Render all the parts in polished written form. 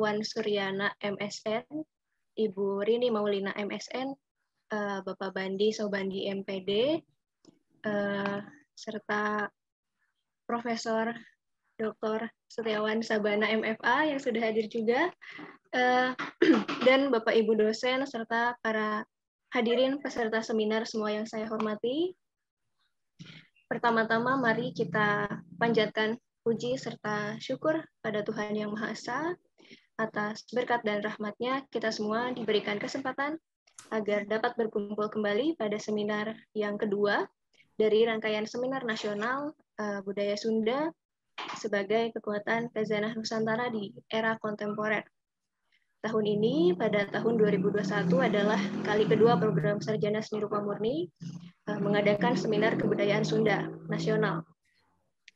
Setiawan Suryana MSN, Ibu Rini Maulina MSN, Bapak Bandi Sobandi MPD, serta Profesor Dr. Setiawan Sabana MFA yang sudah hadir juga, dan Bapak Ibu dosen serta para hadirin peserta seminar semua yang saya hormati. Pertama-tama mari kita panjatkan puji serta syukur pada Tuhan Yang Maha Esa atas berkat dan rahmat-Nya kita semua diberikan kesempatan agar dapat berkumpul kembali pada seminar yang kedua dari rangkaian seminar nasional Budaya Sunda sebagai kekuatan khazanah Nusantara di era kontemporer. Tahun ini, pada tahun 2021 adalah kali kedua program Sarjana Seni Rupa Murni mengadakan seminar kebudayaan Sunda nasional.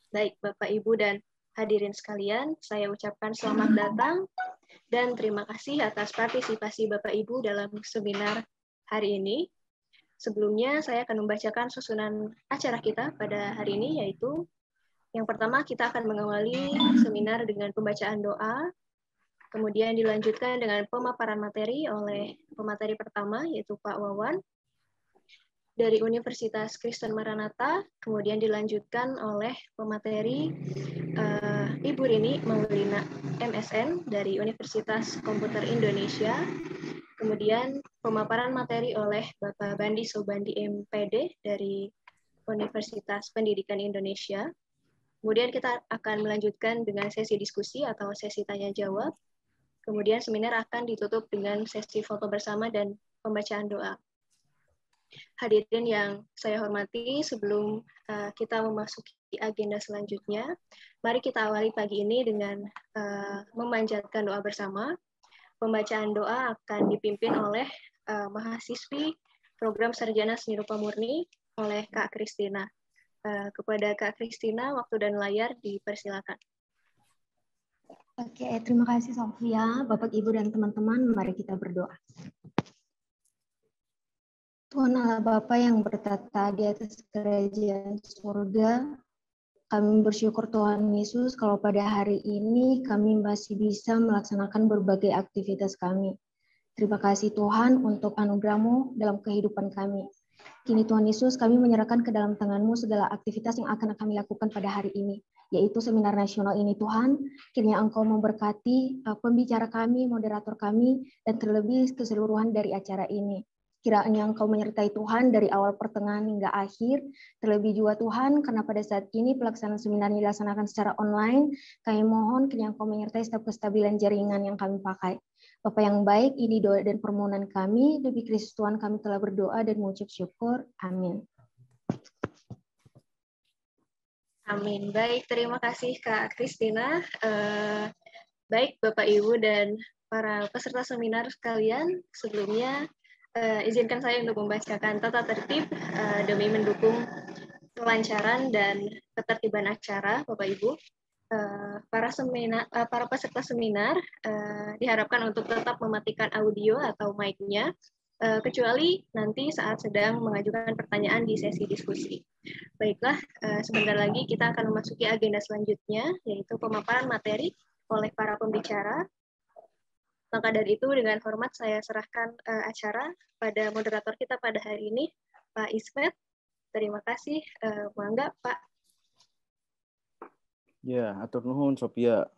Baik, Bapak, Ibu, dan hadirin sekalian, saya ucapkan selamat datang dan terima kasih atas partisipasi Bapak Ibu dalam seminar hari ini. Sebelumnya, saya akan membacakan susunan acara kita pada hari ini, yaitu yang pertama kita akan mengawali seminar dengan pembacaan doa, kemudian dilanjutkan dengan pemaparan materi oleh pemateri pertama, yaitu Pak Wawan, dari Universitas Kristen Maranatha, kemudian dilanjutkan oleh pemateri Ibu Rini Maulina MSN dari Universitas Komputer Indonesia, kemudian pemaparan materi oleh Bapak Bandi Sobandi MPD dari Universitas Pendidikan Indonesia. Kemudian kita akan melanjutkan dengan sesi diskusi atau sesi tanya-jawab. Kemudian seminar akan ditutup dengan sesi foto bersama dan pembacaan doa. Hadirin yang saya hormati, sebelum kita memasuki agenda selanjutnya, mari kita awali pagi ini dengan memanjatkan doa bersama. Pembacaan doa akan dipimpin oleh mahasiswi program Sarjana Seni Rupa Murni oleh Kak Kristina. Kepada Kak Kristina, waktu dan layar dipersilakan. Oke, terima kasih Sofia, Bapak, Ibu, dan teman-teman. Mari kita berdoa. Tuhan Allah Bapa yang bertata di atas kerajaan surga, kami bersyukur Tuhan Yesus kalau pada hari ini kami masih bisa melaksanakan berbagai aktivitas kami. Terima kasih Tuhan untuk anugerah-Mu dalam kehidupan kami. Kini Tuhan Yesus, kami menyerahkan ke dalam tangan-Mu segala aktivitas yang akan kami lakukan pada hari ini, yaitu seminar nasional ini Tuhan. Kiranya Engkau memberkati pembicara kami, moderator kami, dan terlebih keseluruhan dari acara ini. Kiranya Engkau menyertai Tuhan dari awal pertengahan hingga akhir, terlebih juga Tuhan, karena pada saat ini pelaksanaan seminar ini dilaksanakan secara online, kami mohon kiranya Engkau menyertai setiap kestabilan jaringan yang kami pakai. Bapa yang baik, ini doa dan permohonan kami, demi Kristus Tuhan kami telah berdoa dan mengucap syukur. Amin. Amin. Baik, terima kasih Kak Kristina. Baik Bapak Ibu dan para peserta seminar sekalian, sebelumnya izinkan saya untuk membacakan tata tertib demi mendukung kelancaran dan ketertiban acara, Bapak Ibu. Para peserta seminar diharapkan untuk tetap mematikan audio atau mic-nya, kecuali nanti saat sedang mengajukan pertanyaan di sesi diskusi. Baiklah, sebentar lagi kita akan memasuki agenda selanjutnya, yaitu pemaparan materi oleh para pembicara. Maka dari itu, dengan hormat saya serahkan acara pada moderator kita pada hari ini, Pak Ismet. Terima kasih. Mangga, Pak. Ya, atur nuhun Sophia.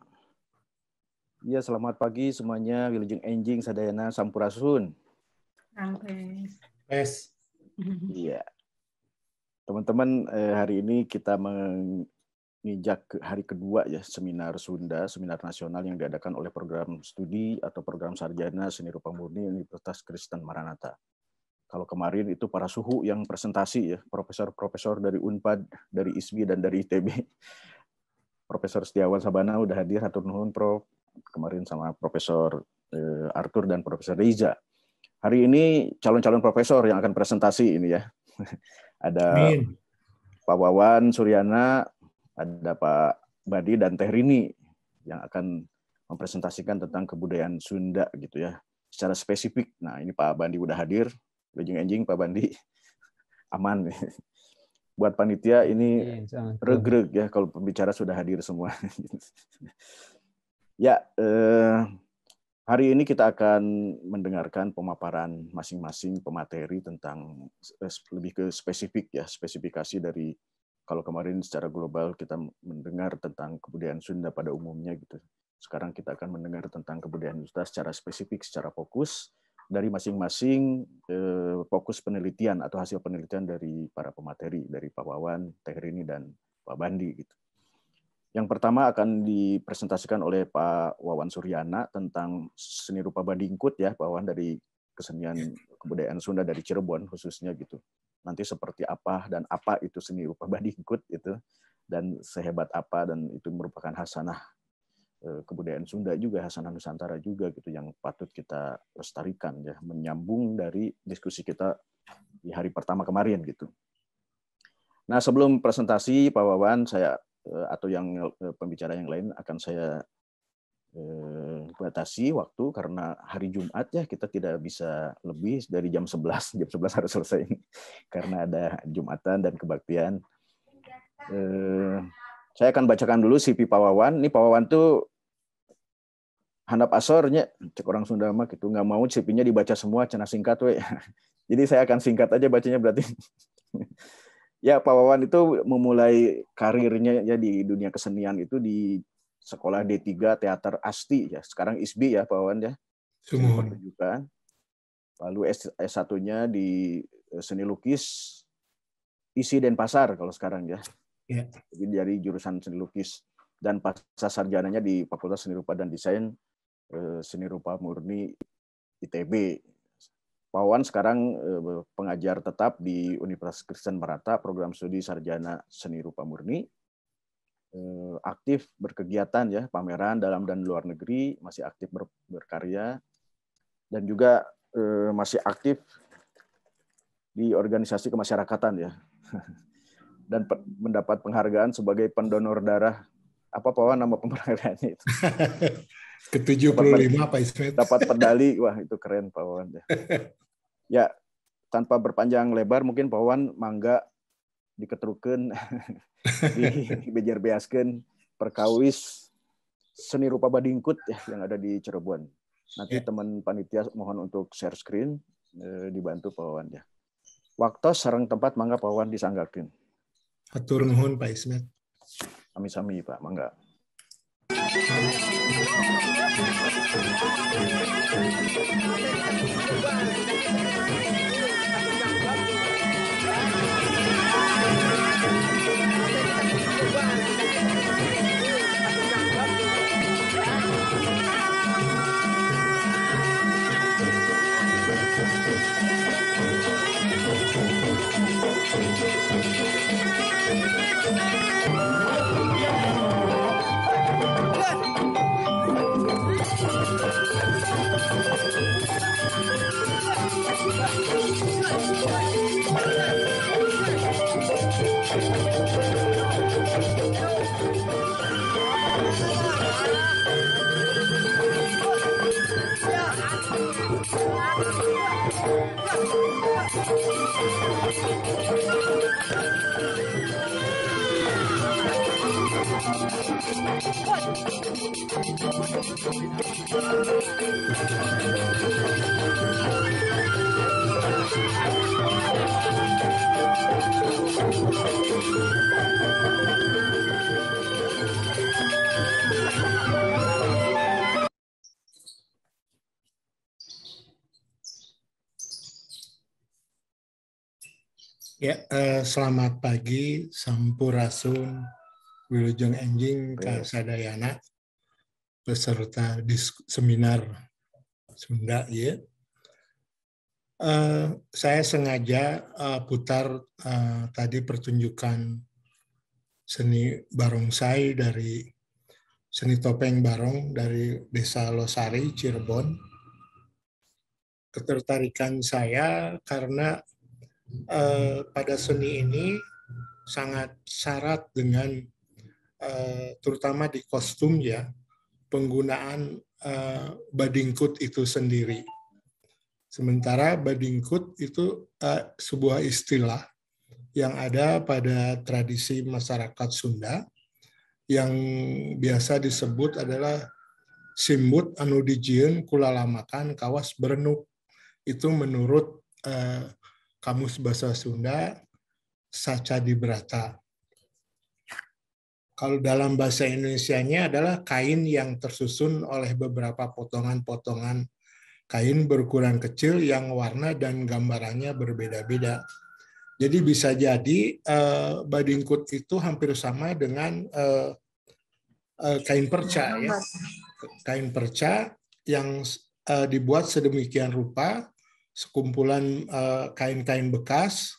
Ya, selamat pagi semuanya. Wilujeng enjing sadayana sampurasun. Pes. Iya. Teman-teman, hari ini kita menginjak hari kedua ya seminar Sunda, seminar nasional yang diadakan oleh program studi atau program sarjana seni rupa murni Universitas Kristen Maranatha. Kalau kemarin itu para suhu yang presentasi ya, profesor-profesor dari Unpad, dari ISBI dan dari ITB. Profesor Setiawan Sabana udah hadir, hatur nuhun Prof. Kemarin sama Profesor Arthur dan Profesor Riza. Hari ini calon-calon profesor yang akan presentasi ini ya. Ada Pak Wawan Suryana, ada Pak Badi dan Teh Rini yang akan mempresentasikan tentang kebudayaan Sunda gitu ya, secara spesifik. Nah ini Pak Bandi udah hadir, enjing Pak Bandi, aman. Buat panitia ini regreg ya kalau pembicara sudah hadir semua. Ya, Hari ini kita akan mendengarkan pemaparan masing-masing pemateri tentang lebih ke spesifik ya, spesifikasi dari kalau kemarin secara global kita mendengar tentang kebudayaan Sunda pada umumnya gitu. Sekarang kita akan mendengar tentang kebudayaan Sunda secara spesifik, secara fokus dari masing-masing fokus penelitian atau hasil penelitian dari para pemateri, dari Pak Wawan, Teh Rini, dan Pak Bandi gitu. Yang pertama akan dipresentasikan oleh Pak Wawan Suryana tentang seni rupa Badingkut ya, Pak Wawan, dari kesenian kebudayaan Sunda dari Cirebon khususnya gitu. Nanti seperti apa dan apa itu seni rupa Badingkut itu, dan sehebat apa, dan itu merupakan hasanah kebudayaan Sunda juga, hasanah Nusantara juga gitu, yang patut kita lestarikan ya, menyambung dari diskusi kita di hari pertama kemarin gitu. Nah, sebelum presentasi Pak Wawan, saya atau yang pembicara yang lain akan saya batasi waktu karena hari Jumat ya, kita tidak bisa lebih dari jam 11. Jam 11 harus selesai karena ada Jumatan dan kebaktian. Saya akan bacakan dulu CV Pak Wawan. Ini Pak Wawan tuh handap asornya, cek orang Sunda mah gitu, nggak mau CV-nya dibaca semua, cenah singkat we. Jadi saya akan singkat aja bacanya berarti. Ya, Pak Wawan itu memulai karirnya ya di dunia kesenian itu di sekolah D3 Teater Asti ya. Sekarang ISBI ya Pak Wawan ya. Seni pertunjukan. Lalu S1-nya di seni lukis ISI Denpasar kalau sekarang ya. Jadi dari jurusan seni lukis, dan pasca sarjananya di Fakultas Seni Rupa dan Desain Seni Rupa Murni ITB. Pak Wawan sekarang pengajar tetap di Universitas Kristen Barata, program studi sarjana seni rupa murni. Aktif berkegiatan ya, pameran dalam dan luar negeri, masih aktif berkarya, dan juga masih aktif di organisasi kemasyarakatan ya. Dan mendapat penghargaan sebagai pendonor darah. Apa Pak Wawan nama penghargaannya itu? Ke-75 Pak Ismet. Dapat medali, wah itu keren Pak Wawan ya. Ya, tanpa berpanjang lebar, mungkin Pak Wawan mangga diketerukeun dibejer beaskeun perkawis seni rupa Badingkut ya yang ada di Cirebon. Nanti teman panitia mohon untuk share screen, dibantu Pak Wawan ya. Waktu sareng tempat mangga Pak Wawan disanggakeun. Hatur nuhun Pak Ismet. Sami-sami Pak, mangga. Ya, selamat pagi, Sampurasun, Wilujeng Enjing, Kasadayana, peserta seminar Sunda. Ya. Saya sengaja putar tadi pertunjukan seni barongsai dari seni topeng barong dari Desa Losari, Cirebon. Ketertarikan saya karena pada seni ini sangat syarat dengan terutama di kostum ya, penggunaan badingkut itu sendiri. Sementara badingkut itu sebuah istilah yang ada pada tradisi masyarakat Sunda yang biasa disebut adalah simbut anu dijieun kulalamakan kawas berenuk. Itu menurut Kamus Bahasa Sunda Sacadi Brata. Kalau dalam bahasa Indonesianya adalah kain yang tersusun oleh beberapa potongan-potongan kain berukuran kecil yang warna dan gambarannya berbeda-beda. Jadi bisa jadi badingkut itu hampir sama dengan kain perca, ya. Kain perca yang dibuat sedemikian rupa, sekumpulan kain-kain bekas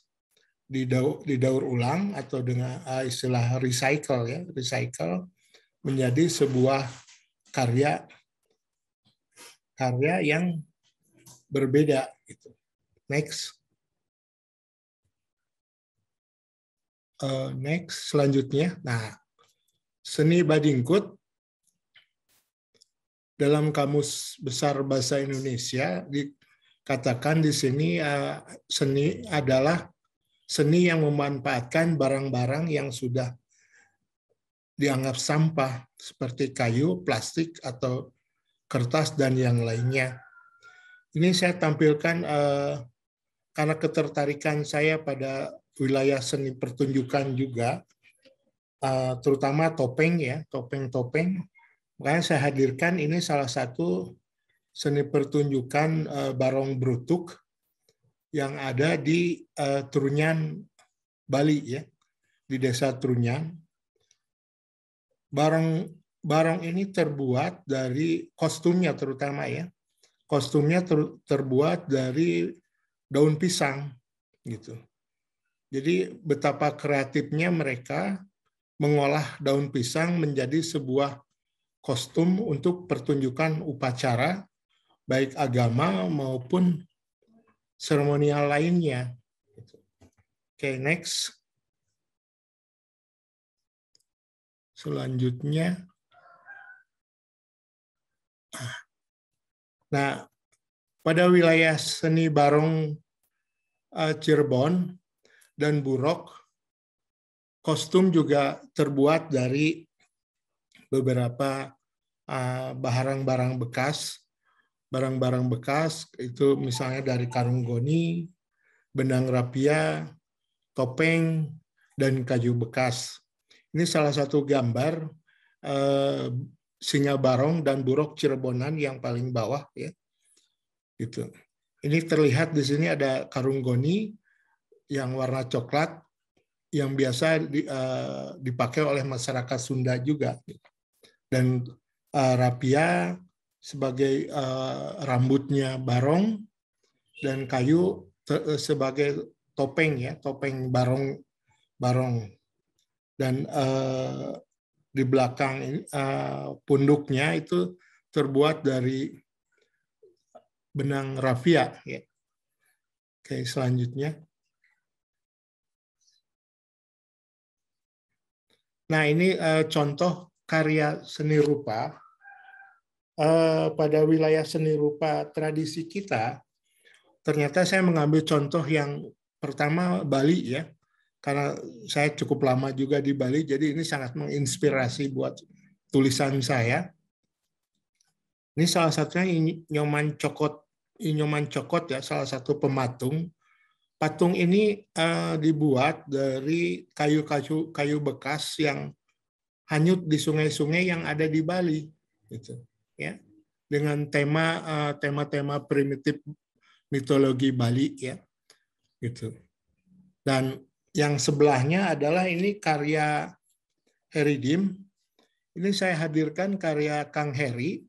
didaur ulang atau dengan istilah recycle, ya, recycle menjadi sebuah karya yang berbeda. Gitu. Next. Next, selanjutnya. Nah, seni badingkut dalam Kamus Besar Bahasa Indonesia dikatakan di sini seni adalah seni yang memanfaatkan barang-barang yang sudah dianggap sampah seperti kayu, plastik, atau kertas, dan yang lainnya. Ini saya tampilkan karena ketertarikan saya pada wilayah seni pertunjukan juga, terutama topeng, ya, topeng-topeng. Makanya saya hadirkan ini salah satu seni pertunjukan barong brutuk yang ada di Trunyan, Bali, ya, di desa Trunyan. Barong ini terbuat dari kostumnya, terutama, ya, kostumnya terbuat dari daun pisang, gitu. Jadi betapa kreatifnya mereka mengolah daun pisang menjadi sebuah kostum untuk pertunjukan upacara, baik agama maupun seremonial lainnya. Oke, next. Selanjutnya. Nah, pada wilayah seni barong Cirebon dan Burok, kostum juga terbuat dari beberapa barang-barang bekas. Barang-barang bekas itu misalnya dari karung goni, benang rapia, topeng, dan kayu bekas. Ini salah satu gambar singa barong dan buruk Cirebonan yang paling bawah, ya. Gitu. Ini terlihat di sini ada karung goni yang warna coklat yang biasa dipakai oleh masyarakat Sunda juga, dan rapia sebagai rambutnya barong, dan kayu sebagai topeng, ya, topeng barong, dan di belakang punduknya itu terbuat dari benang raffia, ya. Oke, selanjutnya. Nah, ini contoh karya seni rupa. Pada wilayah seni rupa tradisi kita, ternyata saya mengambil contoh yang pertama Bali, ya, karena saya cukup lama juga di Bali, jadi ini sangat menginspirasi buat tulisan saya. Ini salah satunya Inyoman Cokot, ya, salah satu pematung. Patung ini dibuat dari kayu bekas yang hanyut di sungai-sungai yang ada di Bali, gitu, ya, dengan tema-tema primitif mitologi Bali, ya, gitu. Dan yang sebelahnya adalah ini karya Heri Dim. Ini saya hadirkan karya Kang Heri.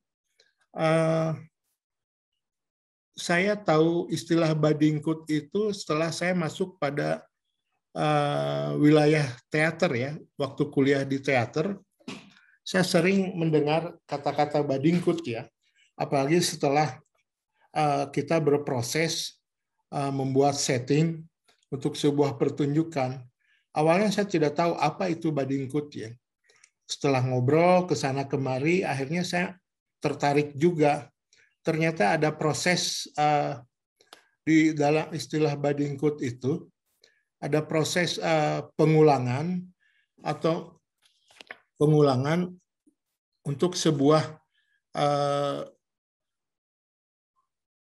Saya tahu istilah badingkut itu setelah saya masuk pada wilayah teater, ya. Waktu kuliah di teater, saya sering mendengar kata-kata badingkut, ya. Apalagi setelah kita berproses membuat setting untuk sebuah pertunjukan. Awalnya saya tidak tahu apa itu badingkut, ya. Setelah ngobrol ke sana kemari, akhirnya saya tertarik juga. Ternyata ada proses di dalam istilah badingkut itu, ada proses pengulangan untuk sebuah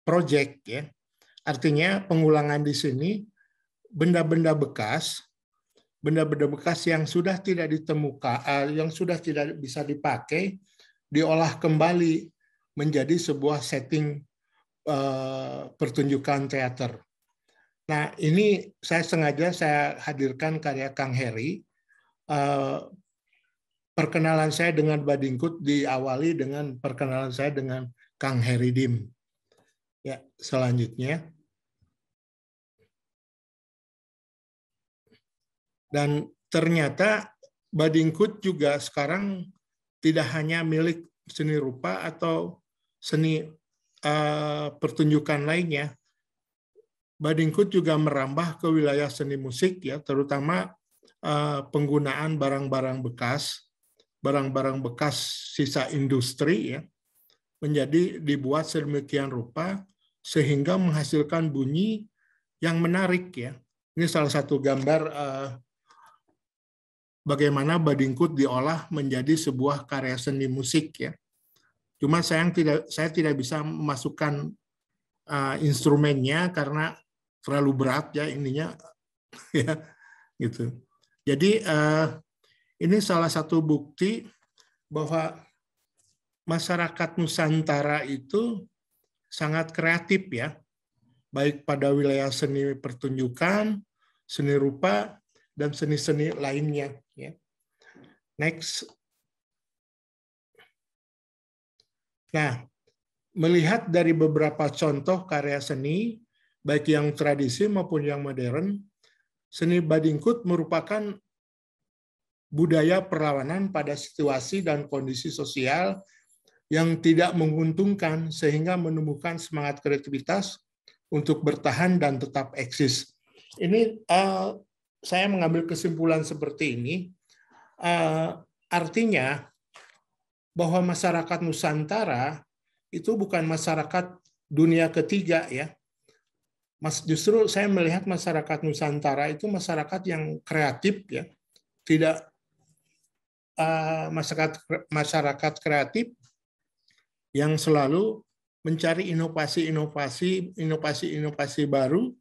project ya. Artinya pengulangan di sini benda-benda bekas yang sudah tidak ditemukan, yang sudah tidak bisa dipakai, diolah kembali menjadi sebuah setting pertunjukan teater. Nah, ini saya hadirkan karya Kang Heri. Perkenalan saya dengan Badingkut diawali dengan perkenalan saya dengan Kang Heri Dim. Ya, selanjutnya. Dan ternyata Badingkut juga sekarang tidak hanya milik seni rupa atau seni pertunjukan lainnya. Badingkut juga merambah ke wilayah seni musik ya, terutama penggunaan barang-barang bekas sisa industri ya, menjadi dibuat sedemikian rupa sehingga menghasilkan bunyi yang menarik ya. Ini salah satu gambar bagaimana Badingkut diolah menjadi sebuah karya seni musik ya. Cuma saya tidak bisa memasukkan instrumennya karena terlalu berat ya ininya ya gitu. Jadi ini salah satu bukti bahwa masyarakat Nusantara itu sangat kreatif ya, baik pada wilayah seni pertunjukan, seni rupa, dan seni-seni lainnya. Ya. Next. Nah, melihat dari beberapa contoh karya seni, baik yang tradisi maupun yang modern, seni Badingkut merupakan budaya perlawanan pada situasi dan kondisi sosial yang tidak menguntungkan sehingga menumbuhkan semangat kreativitas untuk bertahan dan tetap eksis. Ini saya mengambil kesimpulan seperti ini, artinya bahwa masyarakat Nusantara itu bukan masyarakat dunia ketiga ya. Justru saya melihat masyarakat Nusantara itu masyarakat yang kreatif ya, tidak masyarakat kreatif yang selalu mencari inovasi baru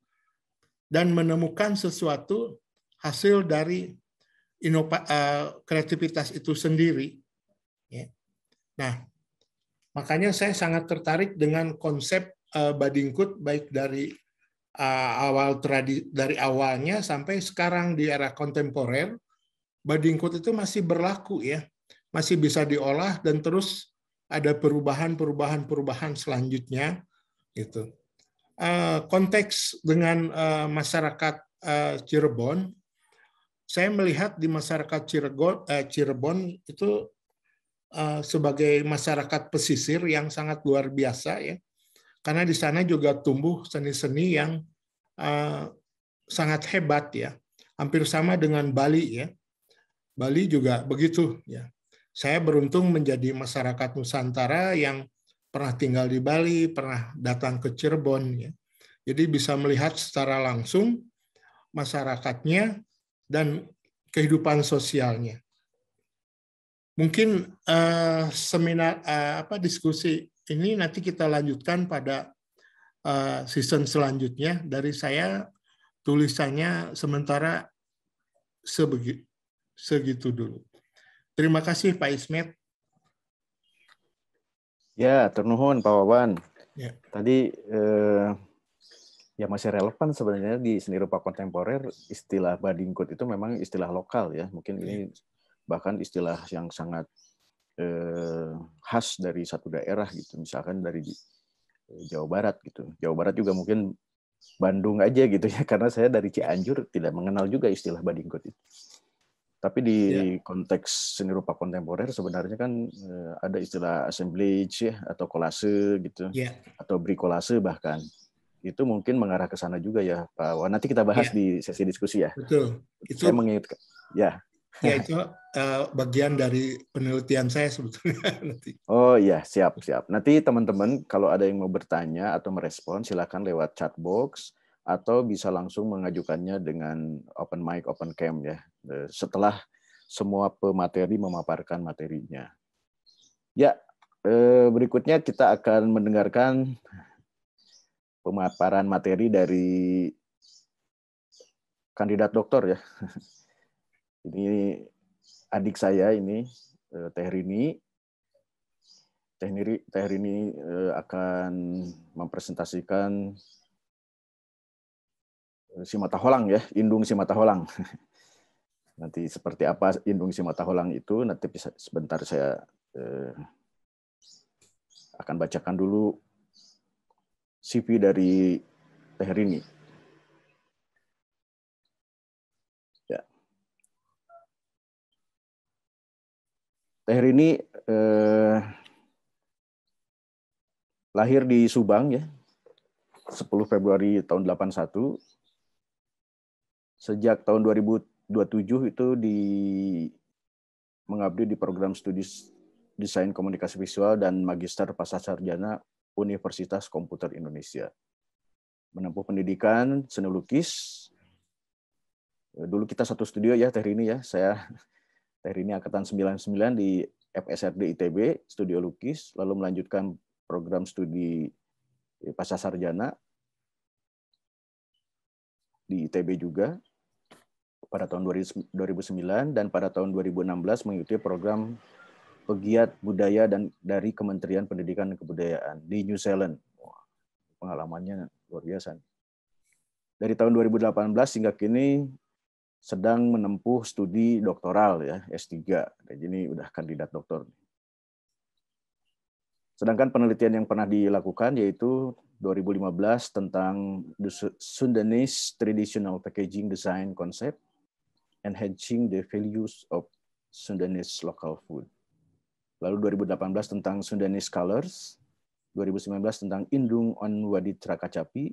dan menemukan sesuatu hasil dari kreativitas itu sendiri. Nah, makanya saya sangat tertarik dengan konsep Badingkut baik dari dari awalnya sampai sekarang di era kontemporer. Badingkut itu masih berlaku ya, masih bisa diolah dan terus ada perubahan selanjutnya gitu. Konteks dengan masyarakat Cirebon, saya melihat di masyarakat Cirebon itu sebagai masyarakat pesisir yang sangat luar biasa ya, karena di sana juga tumbuh seni-seni yang sangat hebat ya, hampir sama dengan Bali ya. Bali juga begitu ya. Saya beruntung menjadi masyarakat Nusantara yang pernah tinggal di Bali, pernah datang ke Cirebon ya. Jadi bisa melihat secara langsung masyarakatnya dan kehidupan sosialnya. Mungkin seminar diskusi ini nanti kita lanjutkan pada season selanjutnya. Dari saya tulisannya sementara segitu dulu. Terima kasih Pak Ismet. Ya, ternuhun Pak Wawan. Ya. Tadi ya masih relevan sebenarnya di seni rupa kontemporer, istilah Badingkut itu memang istilah lokal ya. Mungkin ini bahkan istilah yang sangat khas dari satu daerah gitu, misalkan dari Jawa Barat gitu. Jawa Barat juga mungkin Bandung aja gitu ya, karena saya dari Cianjur tidak mengenal juga istilah Badingkut itu. Tapi di konteks seni rupa kontemporer sebenarnya kan ada istilah assemblage ya, atau kolase gitu, atau bricolase bahkan. Itu mungkin mengarah ke sana juga ya Pak. Wah, nanti kita bahas di sesi diskusi ya. Betul. Itu saya mengingatkan. Ya. Ya itu bagian dari penelitian saya sebetulnya nanti. Oh iya, siap. Nanti teman-teman kalau ada yang mau bertanya atau merespon silakan lewat chat box atau bisa langsung mengajukannya dengan open mic, open cam ya. Setelah semua pemateri memaparkan materinya. Ya, Berikutnya kita akan mendengarkan pemaparan materi dari kandidat doktor ya. Ini adik saya ini, Teh Rini. Teh Rini akan mempresentasikan Simataholaang ya, Indung Simataholaang. Nanti seperti apa Indung Simataholaang itu, nanti sebentar saya akan bacakan dulu CV dari Teh Rini. Ya. Teh Rini lahir di Subang ya, 10 Februari tahun 81. Sejak tahun 2027 itu mengabdi di program studi Desain Komunikasi Visual dan Magister Pascasarjana Universitas Komputer Indonesia. Menempuh pendidikan seni lukis. Dulu kita satu studio ya, Teh Rini ya. Teh Rini angkatan 99 di FSRD ITB, studio lukis, lalu melanjutkan program studi Pascasarjana di ITB juga pada tahun 2009, dan pada tahun 2016 mengikuti program Pegiat Budaya dan dari Kementerian Pendidikan dan Kebudayaan di New Zealand. Wah, pengalamannya luar biasa. Dari tahun 2018 hingga kini sedang menempuh studi doktoral ya, S3. Dan ini udah kandidat doktor. Sedangkan penelitian yang pernah dilakukan yaitu 2015 tentang the Sundanese Traditional Packaging Design Concept, Enhancing the Values of Sundanese Local Food. Lalu 2018 tentang Sundanese Colors, 2019 tentang Indung on Wadid Trakacapi,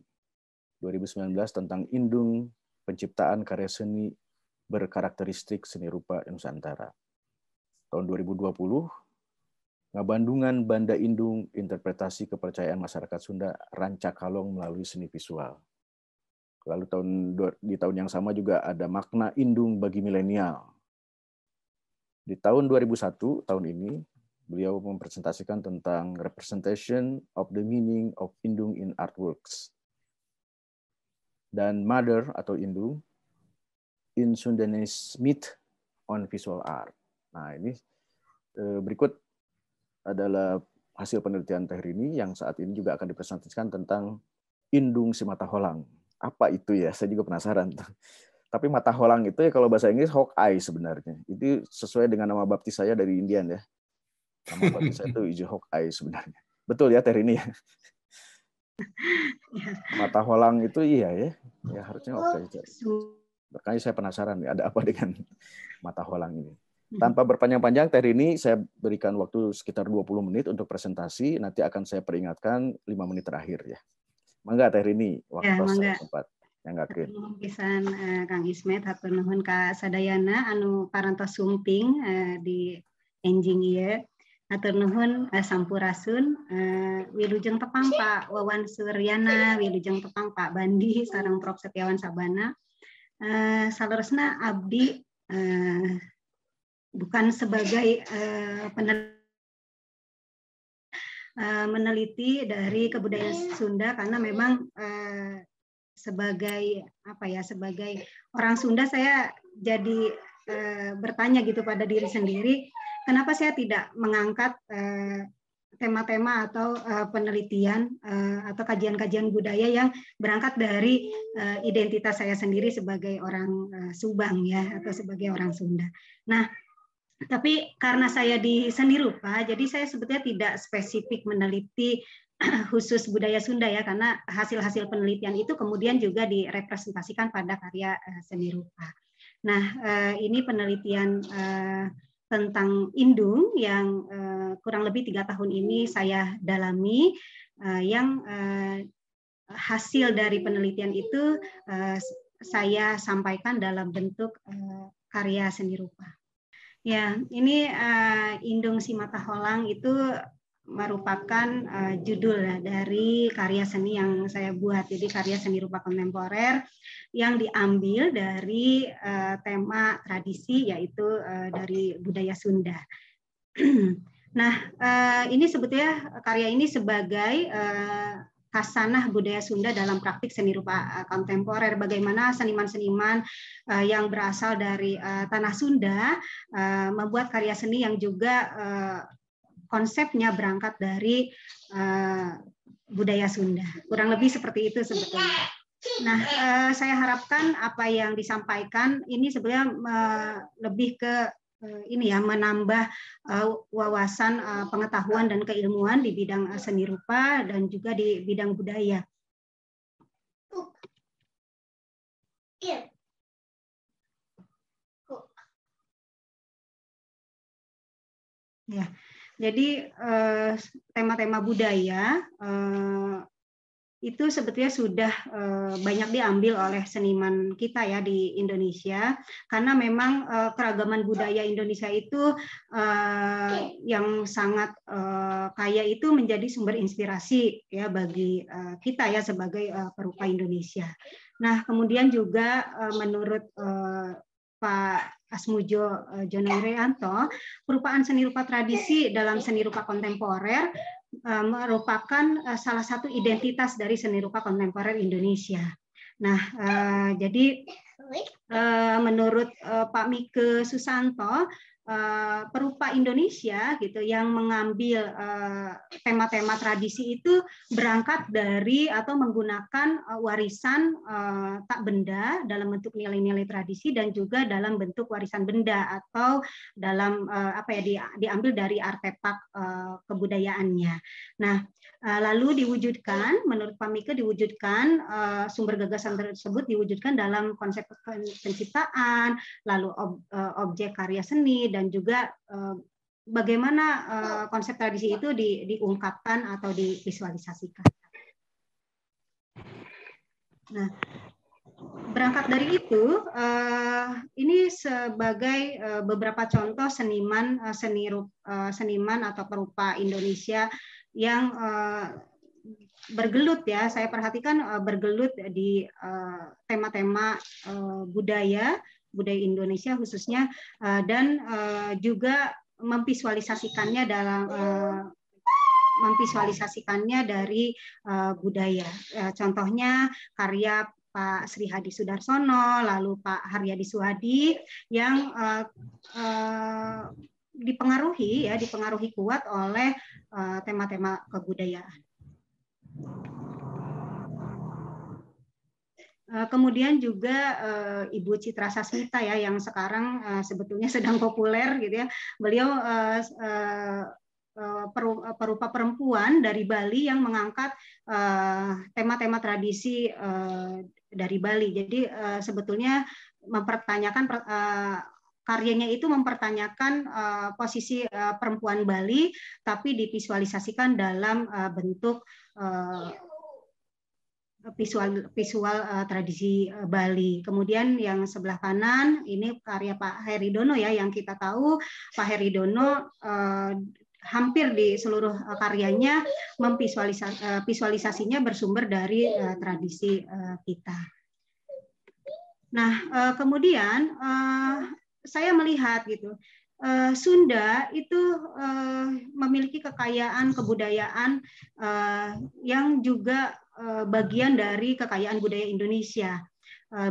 2019 tentang Indung Penciptaan Karya Seni Berkarakteristik Seni Rupa Nusantara. Tahun 2020, Ngabandungan Banda Indung, Interpretasi Kepercayaan Masyarakat Sunda, Rancakalong melalui Seni Visual. Lalu di tahun yang sama juga ada Makna Indung bagi Milenial. Di tahun 2001, tahun ini, beliau mempresentasikan tentang Representation of the Meaning of Indung in Artworks. Dan Mother atau Indung in Sundanese Myth on Visual Art. Nah, ini berikut adalah hasil penelitian Teh Rini yang saat ini juga akan dipresentasikan tentang Indung Simataholaang. Apa itu ya? Saya juga penasaran. Tapi Mataholaang itu ya kalau bahasa Inggris Hawkeye sebenarnya. Itu sesuai dengan nama baptis saya dari Indian ya. Nama baptis saya itu Ijo Hawkeye sebenarnya. Betul ya Teh Rini ya? Mataholaang itu iya ya. Ya harusnya Hawkeye. Makanya saya penasaran ada apa dengan Mataholaang ini. Tanpa berpanjang-panjang, Teh Rini, saya berikan waktu sekitar 20 menit untuk presentasi. Nanti akan saya peringatkan 5 menit terakhir ya. Mangga Teh Rini, waktu ya, tempat. Yang pisan Kang Ismet, hatur nuhun ka sadayana anu parantos sumping di enjing ieu. Hatur nuhun sampurasun, wilujeng tepang Pak Wawan Suryana, wilujeng tepang Pak Bandi sareng Prof Setiawan Sabana. Salurusna abdi bukan sebagai meneliti dari kebudayaan Sunda, karena memang sebagai sebagai orang Sunda saya jadi bertanya gitu pada diri sendiri, kenapa saya tidak mengangkat tema-tema atau penelitian atau kajian-kajian budaya yang berangkat dari identitas saya sendiri sebagai orang Subang ya, atau sebagai orang Sunda. Nah, tapi karena saya di seni rupa, jadi saya sebetulnya tidak spesifik meneliti khusus budaya Sunda ya, karena hasil-hasil penelitian itu kemudian juga direpresentasikan pada karya seni rupa. Nah, ini penelitian tentang Indung yang kurang lebih 3 tahun ini saya dalami, yang hasil dari penelitian itu saya sampaikan dalam bentuk karya seni rupa. Ya, ini Indung Simataholaang itu merupakan judul dari karya seni yang saya buat. Jadi karya seni rupa kontemporer yang diambil dari tema tradisi, yaitu dari budaya Sunda. Nah, ini sebetulnya karya ini sebagai khasanah budaya Sunda dalam praktik seni rupa kontemporer. Bagaimana seniman-seniman yang berasal dari tanah Sunda membuat karya seni yang juga konsepnya berangkat dari budaya Sunda. Kurang lebih seperti itu sebetulnya. Nah, saya harapkan apa yang disampaikan ini sebenarnya lebih ke ini ya, menambah wawasan pengetahuan dan keilmuan di bidang seni rupa dan juga di bidang budaya. Ya, jadi tema-tema budaya itu sebetulnya sudah banyak diambil oleh seniman kita ya di Indonesia, karena memang keragaman budaya Indonesia itu yang sangat kaya itu menjadi sumber inspirasi ya bagi kita ya sebagai perupa Indonesia. Nah, kemudian juga menurut Pak Asmujo Jonoirianto, perupaan seni rupa tradisi dalam seni rupa kontemporer merupakan salah satu identitas dari seni rupa kontemporer Indonesia. Nah, jadi menurut Pak Mike Susanto, perupa Indonesia gitu yang mengambil tema-tema tradisi itu berangkat dari atau menggunakan warisan tak benda dalam bentuk nilai-nilai tradisi dan juga dalam bentuk warisan benda atau dalam diambil dari artefak kebudayaannya. Nah, lalu diwujudkan, menurut Pak Mike diwujudkan sumber gagasan tersebut diwujudkan dalam konsep penciptaan, lalu objek karya seni, dan juga bagaimana konsep tradisi itu diungkapkan atau divisualisasikan. Nah, berangkat dari itu, ini sebagai beberapa contoh seniman atau perupa Indonesia yang bergelut ya, saya perhatikan bergelut di tema-tema budaya Indonesia khususnya, dan juga memvisualisasikannya dari budaya. Contohnya karya Pak Sri Hadi Sudarsono, lalu Pak Haryadi Suhadi yang dipengaruhi kuat oleh tema-tema kebudayaan. Kemudian juga Ibu Citra Sasmita ya, yang sekarang sebetulnya sedang populer gitu ya. Beliau perupa perempuan dari Bali yang mengangkat tema-tema tradisi dari Bali. Jadi sebetulnya mempertanyakan karyanya itu mempertanyakan posisi perempuan Bali, tapi divisualisasikan dalam bentuk visual tradisi Bali. Kemudian yang sebelah kanan ini karya Pak Heri Dono ya, yang kita tahu Pak Heri Dono hampir di seluruh karyanya visualisasinya bersumber dari tradisi kita. Nah, kemudian saya melihat gitu, Sunda itu memiliki kekayaan kebudayaan yang juga bagian dari kekayaan budaya Indonesia.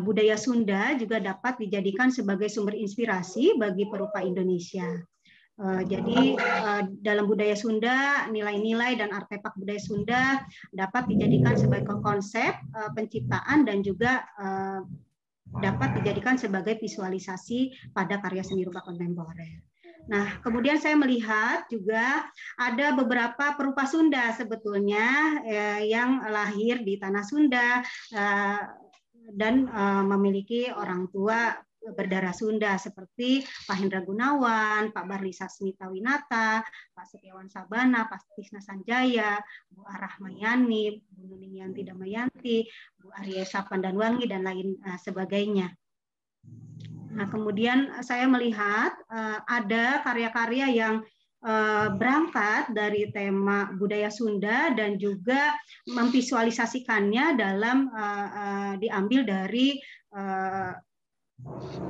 Budaya Sunda juga dapat dijadikan sebagai sumber inspirasi bagi perupa Indonesia. Jadi dalam budaya Sunda, nilai-nilai dan artefak budaya Sunda dapat dijadikan sebagai konsep penciptaan dan juga dapat dijadikan sebagai visualisasi pada karya seni rupa kontemporer. Nah, kemudian saya melihat juga ada beberapa perupa Sunda sebetulnya yang lahir di tanah Sunda dan memiliki orang tua berdarah Sunda seperti Pak Hendra Gunawan, Pak Barli Sasmitawinata, Pak Setiawan Sabana, Pak Tisna Sanjaya, Bu Arah Mayani, Bu Nuning Yanti Damayanti, Bu Arya Sapandanwangi, dan lain sebagainya. Nah, kemudian saya melihat ada karya-karya yang berangkat dari tema budaya Sunda dan juga memvisualisasikannya dalam diambil dari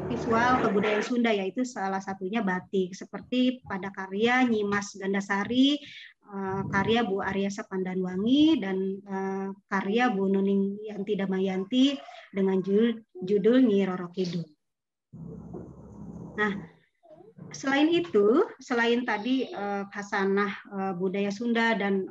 visual kebudayaan Sunda, yaitu salah satunya batik, seperti pada karya Nyimas Gandasari, karya Bu Arya Sapandanwangi, dan karya Bu Nuning Yanti Damayanti dengan judul Nyi Roro Kidul. Nah, selain itu, selain tadi khasanah budaya Sunda dan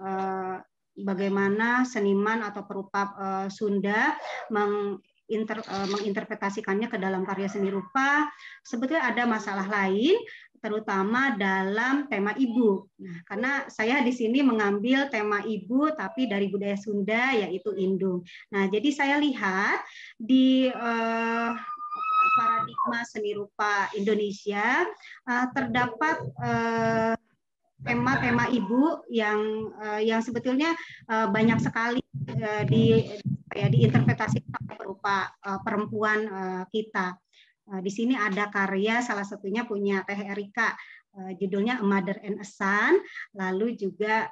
bagaimana seniman atau perupa Sunda menginterpretasikannya ke dalam karya seni rupa, sebetulnya ada masalah lain, terutama dalam tema ibu. Nah, karena saya di sini mengambil tema ibu, tapi dari budaya Sunda, yaitu indung. Nah, jadi saya lihat di paradigma seni rupa Indonesia terdapat tema-tema ibu yang sebetulnya banyak sekali diinterpretasikan oleh perupa perempuan kita. Di sini ada karya salah satunya punya Teh Erika, judulnya A Mother and a Son, lalu juga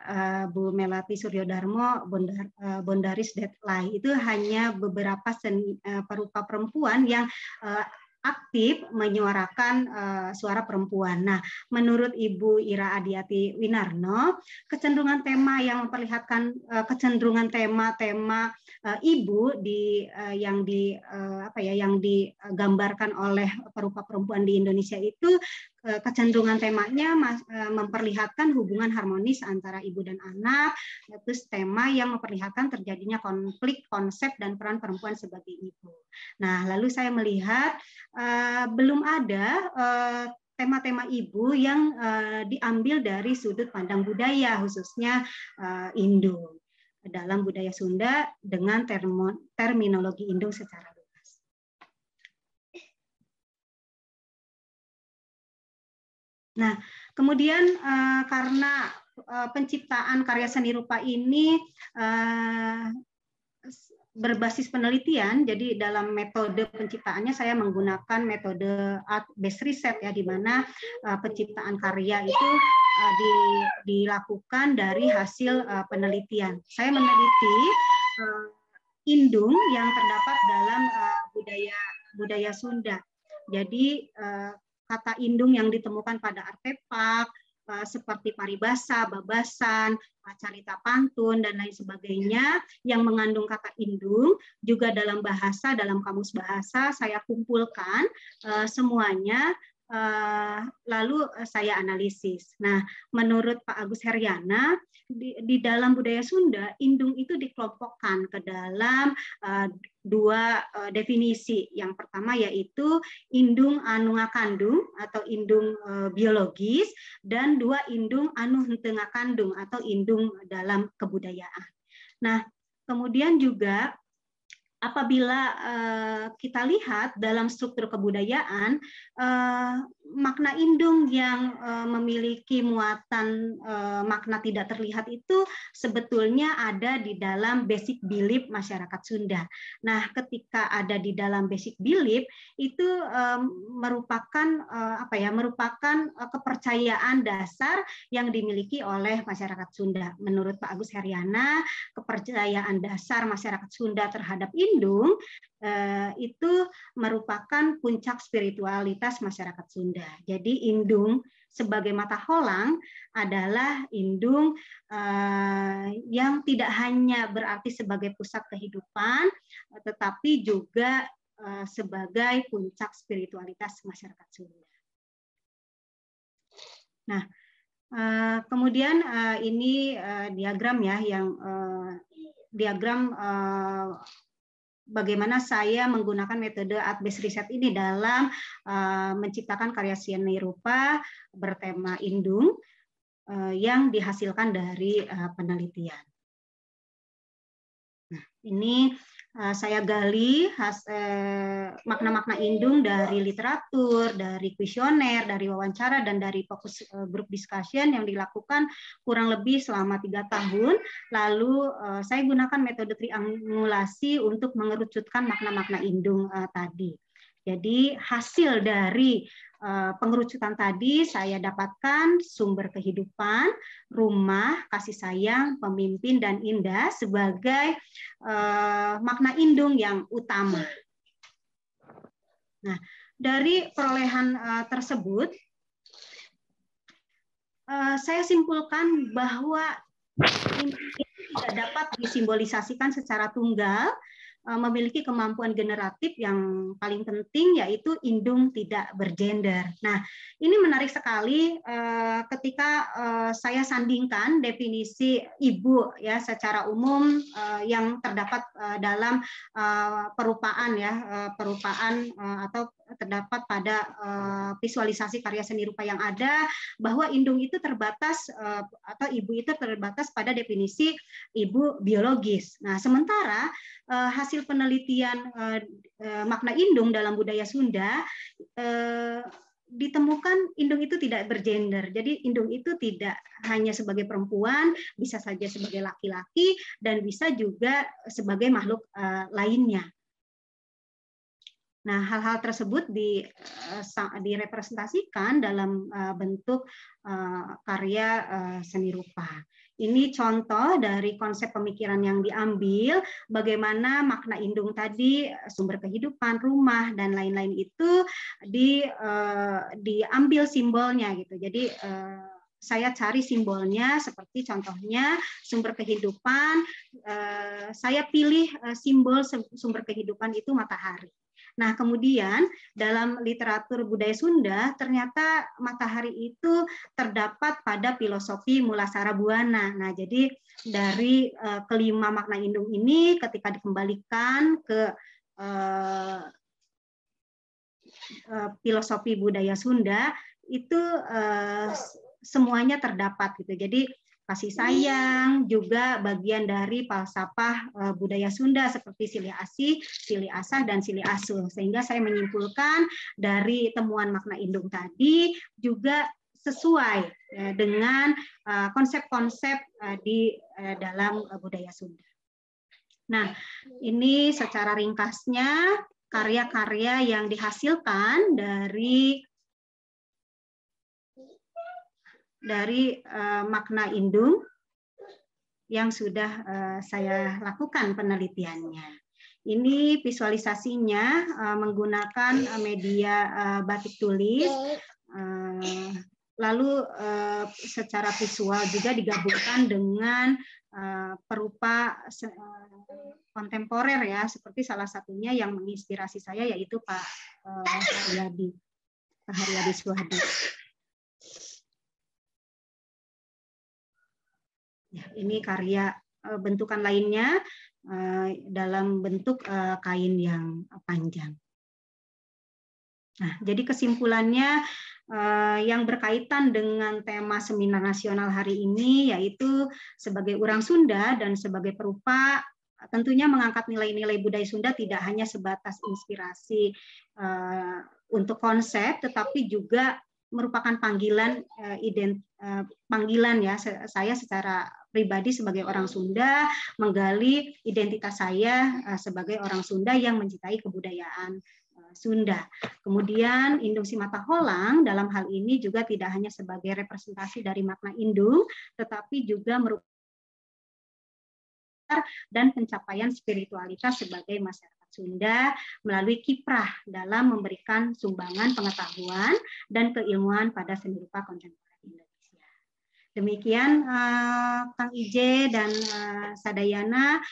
Bu Melati Suryodarmo, Bondaris That Lie. Itu hanya beberapa perupa perempuan yang aktif menyuarakan suara perempuan. Nah, menurut Ibu Ira Adiati Winarno, kecenderungan tema yang memperlihatkan kecenderungan tema-tema ibu yang digambarkan oleh perupa perempuan di Indonesia itu kecenderungan temanya memperlihatkan hubungan harmonis antara ibu dan anak, terus tema yang memperlihatkan terjadinya konflik konsep dan peran perempuan sebagai ibu. Nah, lalu saya melihat belum ada tema-tema ibu yang diambil dari sudut pandang budaya, khususnya indung dalam budaya Sunda dengan terminologi indung secara luas. Nah, kemudian karena penciptaan karya seni rupa ini berbasis penelitian, jadi dalam metode penciptaannya saya menggunakan metode art-based research, ya, di mana penciptaan karya itu dilakukan dari hasil penelitian. Saya meneliti indung yang terdapat dalam budaya Sunda. Jadi kata indung yang ditemukan pada artefak seperti paribasa, babasan, carita pantun, dan lain sebagainya yang mengandung kata indung, juga dalam bahasa, dalam kamus bahasa saya kumpulkan semuanya, lalu saya analisis. Nah, menurut Pak Agus Heryana, di dalam budaya Sunda, indung itu dikelompokkan ke dalam dua definisi. Yang pertama yaitu indung anu ngakandung atau indung biologis, dan dua indung anu henteu ngakandung atau indung dalam kebudayaan. Nah, kemudian juga apabila kita lihat dalam struktur kebudayaan, makna indung yang memiliki muatan makna tidak terlihat itu sebetulnya ada di dalam basic belief masyarakat Sunda. Nah, ketika ada di dalam basic belief itu merupakan merupakan kepercayaan dasar yang dimiliki oleh masyarakat Sunda. Menurut Pak Agus Heryana, kepercayaan dasar masyarakat Sunda terhadap indung itu merupakan puncak spiritualitas masyarakat Sunda. Jadi indung sebagai mata holang adalah indung yang tidak hanya berarti sebagai pusat kehidupan, tetapi juga sebagai puncak spiritualitas masyarakat Sunda. Nah, kemudian ini diagram, ya, yang diagram bagaimana saya menggunakan metode art-based research ini dalam menciptakan karya seni rupa bertema indung yang dihasilkan dari penelitian. Nah, ini saya gali makna-makna indung dari literatur, dari kuesioner, dari wawancara, dan dari fokus group discussion yang dilakukan kurang lebih selama 3 tahun. Lalu saya gunakan metode triangulasi untuk mengerucutkan makna-makna indung tadi. Jadi hasil dari pengerucutan tadi saya dapatkan sumber kehidupan, rumah, kasih sayang, pemimpin, dan indah sebagai makna indung yang utama. Nah, dari perolehan tersebut, saya simpulkan bahwa ini tidak dapat disimbolisasikan secara tunggal, memiliki kemampuan generatif yang paling penting, yaitu indung tidak bergender. Nah, ini menarik sekali ketika saya sandingkan definisi ibu ya secara umum yang terdapat dalam perupaan ya, perupaan atau terdapat pada visualisasi karya seni rupa yang ada, bahwa indung itu terbatas atau ibu itu terbatas pada definisi ibu biologis. Nah, sementara hasil penelitian makna indung dalam budaya Sunda ditemukan indung itu tidak bergender. Jadi indung itu tidak hanya sebagai perempuan, bisa saja sebagai laki-laki, dan bisa juga sebagai makhluk lainnya. Nah, hal-hal tersebut direpresentasikan dalam bentuk karya seni rupa. Ini contoh dari konsep pemikiran yang diambil, bagaimana makna indung tadi, sumber kehidupan, rumah, dan lain-lain itu diambil simbolnya gitu. Jadi saya cari simbolnya, seperti contohnya sumber kehidupan, saya pilih simbol sumber kehidupan itu matahari. Nah, kemudian dalam literatur budaya Sunda, ternyata matahari itu terdapat pada filosofi Mulasara Buana. Nah, jadi dari kelima makna indung ini ketika dikembalikan ke filosofi budaya Sunda, itu semuanya terdapat gitu. Jadi kasih sayang juga bagian dari falsafah budaya Sunda seperti silih asih, silih asah, dan silih asuh. Sehingga saya menyimpulkan dari temuan makna indung tadi juga sesuai dengan konsep-konsep di dalam budaya Sunda. Nah, ini secara ringkasnya karya-karya yang dihasilkan dari makna indung yang sudah saya lakukan penelitiannya. Ini visualisasinya menggunakan media batik tulis, lalu secara visual juga digabungkan dengan perupa kontemporer ya, seperti salah satunya yang menginspirasi saya yaitu Pak Haryadi Suhadi. Ini karya bentukan lainnya dalam bentuk kain yang panjang. Nah, jadi kesimpulannya yang berkaitan dengan tema seminar nasional hari ini, yaitu sebagai orang Sunda dan sebagai perupa, tentunya mengangkat nilai-nilai budaya Sunda tidak hanya sebatas inspirasi untuk konsep, tetapi juga merupakan panggilan ya, saya secara pribadi sebagai orang Sunda menggali identitas saya sebagai orang Sunda yang mencintai kebudayaan Sunda. Kemudian indung si mata holang dalam hal ini juga tidak hanya sebagai representasi dari makna indung, tetapi juga merupakan dan pencapaian spiritualitas sebagai masyarakat Sunda melalui kiprah dalam memberikan sumbangan pengetahuan dan keilmuan pada seni rupa kontemporer Indonesia. Demikian Kang Ije dan Sadayana,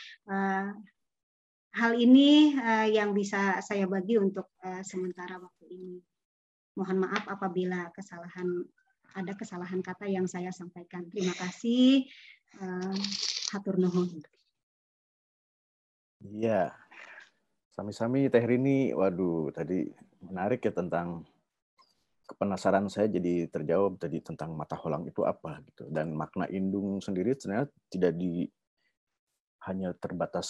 hal ini yang bisa saya bagi untuk sementara waktu ini. Mohon maaf apabila ada kesalahan kata yang saya sampaikan. Terima kasih. Hatur nuhun. Iya, sami-sami Teh Rini. Waduh, tadi menarik ya tentang penasaran saya jadi terjawab tadi tentang mata holang itu apa gitu. Dan makna indung sendiri ternyata tidak hanya terbatas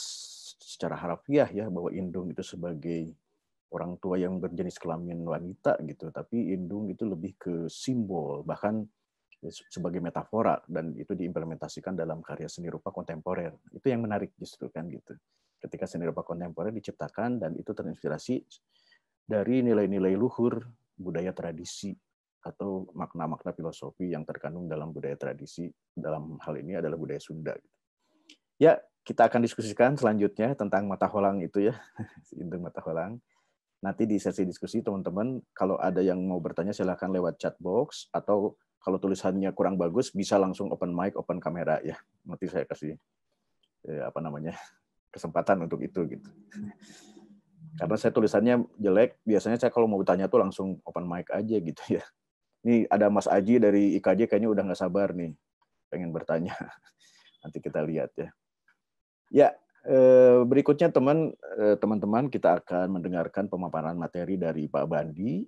secara harafiah ya, bahwa indung itu sebagai orang tua yang berjenis kelamin wanita gitu, tapi indung itu lebih ke simbol, bahkan sebagai metafora, dan itu diimplementasikan dalam karya seni rupa kontemporer. Itu yang menarik justru kan gitu. Ketika seni rupa kontemporer diciptakan dan itu terinspirasi dari nilai-nilai luhur budaya tradisi atau makna-makna filosofi yang terkandung dalam budaya tradisi, dalam hal ini adalah budaya Sunda. Ya, kita akan diskusikan selanjutnya tentang mata holang itu ya, indung mata holang. Nanti di sesi diskusi teman-teman kalau ada yang mau bertanya silahkan lewat chat box, atau kalau tulisannya kurang bagus bisa langsung open mic, open kamera ya. Nanti saya kasih kesempatan untuk itu gitu. Karena saya tulisannya jelek, biasanya saya kalau mau bertanya tuh langsung open mic aja gitu ya. Ini ada Mas Aji dari IKJ kayaknya udah nggak sabar nih, pengen bertanya. Nanti kita lihat ya. Ya, berikutnya teman-teman kita akan mendengarkan pemaparan materi dari Pak Bandi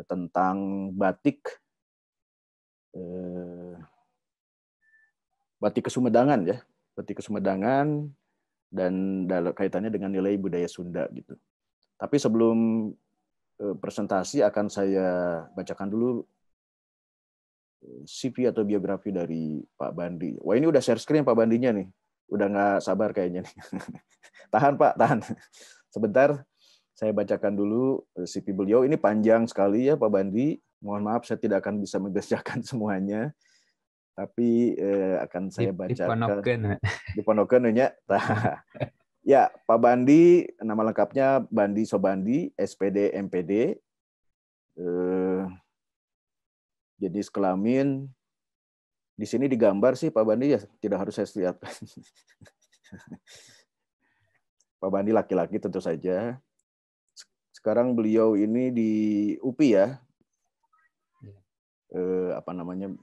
tentang batik Kesumedangan ya, batik Kesumedangan dan dalam kaitannya dengan nilai budaya Sunda gitu. Tapi sebelum presentasi akan saya bacakan dulu CV atau biografi dari Pak Bandi. Wah, ini udah share screen Pak Bandinya nih. Udah nggak sabar kayaknya nih. Tahan Pak, tahan. Sebentar, saya bacakan dulu CV beliau. Ini panjang sekali ya Pak Bandi. Mohon maaf saya tidak akan bisa membacakan semuanya. Tapi akan saya bacakan. Diponokeun ya. Ya, Pak Bandi, nama lengkapnya Bandi Sobandi, SPD MPD. Jenis kelamin di sini digambar sih Pak Bandi ya, tidak harus saya lihat. Pak Bandi laki-laki tentu saja. Sekarang beliau ini di UPI ya,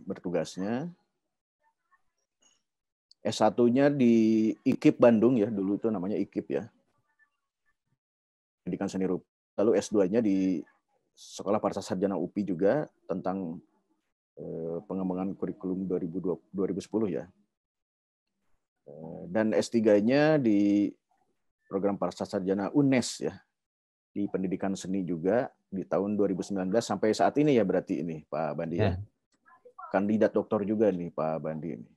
bertugasnya. S1-nya di IKIP Bandung ya, dulu itu namanya IKIP ya, pendidikan seni rupa. Lalu S2-nya di Sekolah Parsasarjana UPI juga tentang pengembangan kurikulum 2010 ya. Dan S3-nya di program Parsasarjana UNES ya, di pendidikan seni juga di tahun 2019 sampai saat ini ya, berarti ini Pak Bandi ya. Kandidat doktor juga nih Pak Bandi ini.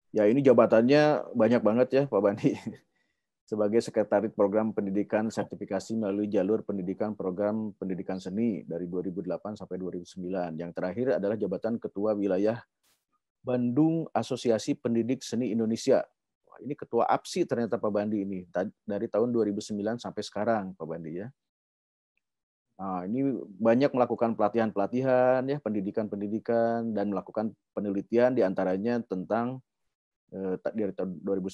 Ya, ini jabatannya banyak banget ya Pak Bandi. Sebagai Sekretaris Program Pendidikan Sertifikasi melalui jalur pendidikan program pendidikan seni dari 2008 sampai 2009. Yang terakhir adalah jabatan Ketua Wilayah Bandung Asosiasi Pendidik Seni Indonesia. Wah, ini Ketua APSI ternyata Pak Bandi ini dari tahun 2009 sampai sekarang Pak Bandi ya. Nah, ini banyak melakukan pelatihan-pelatihan ya, pendidikan-pendidikan dan melakukan penelitian diantaranya tentang dari tahun 2010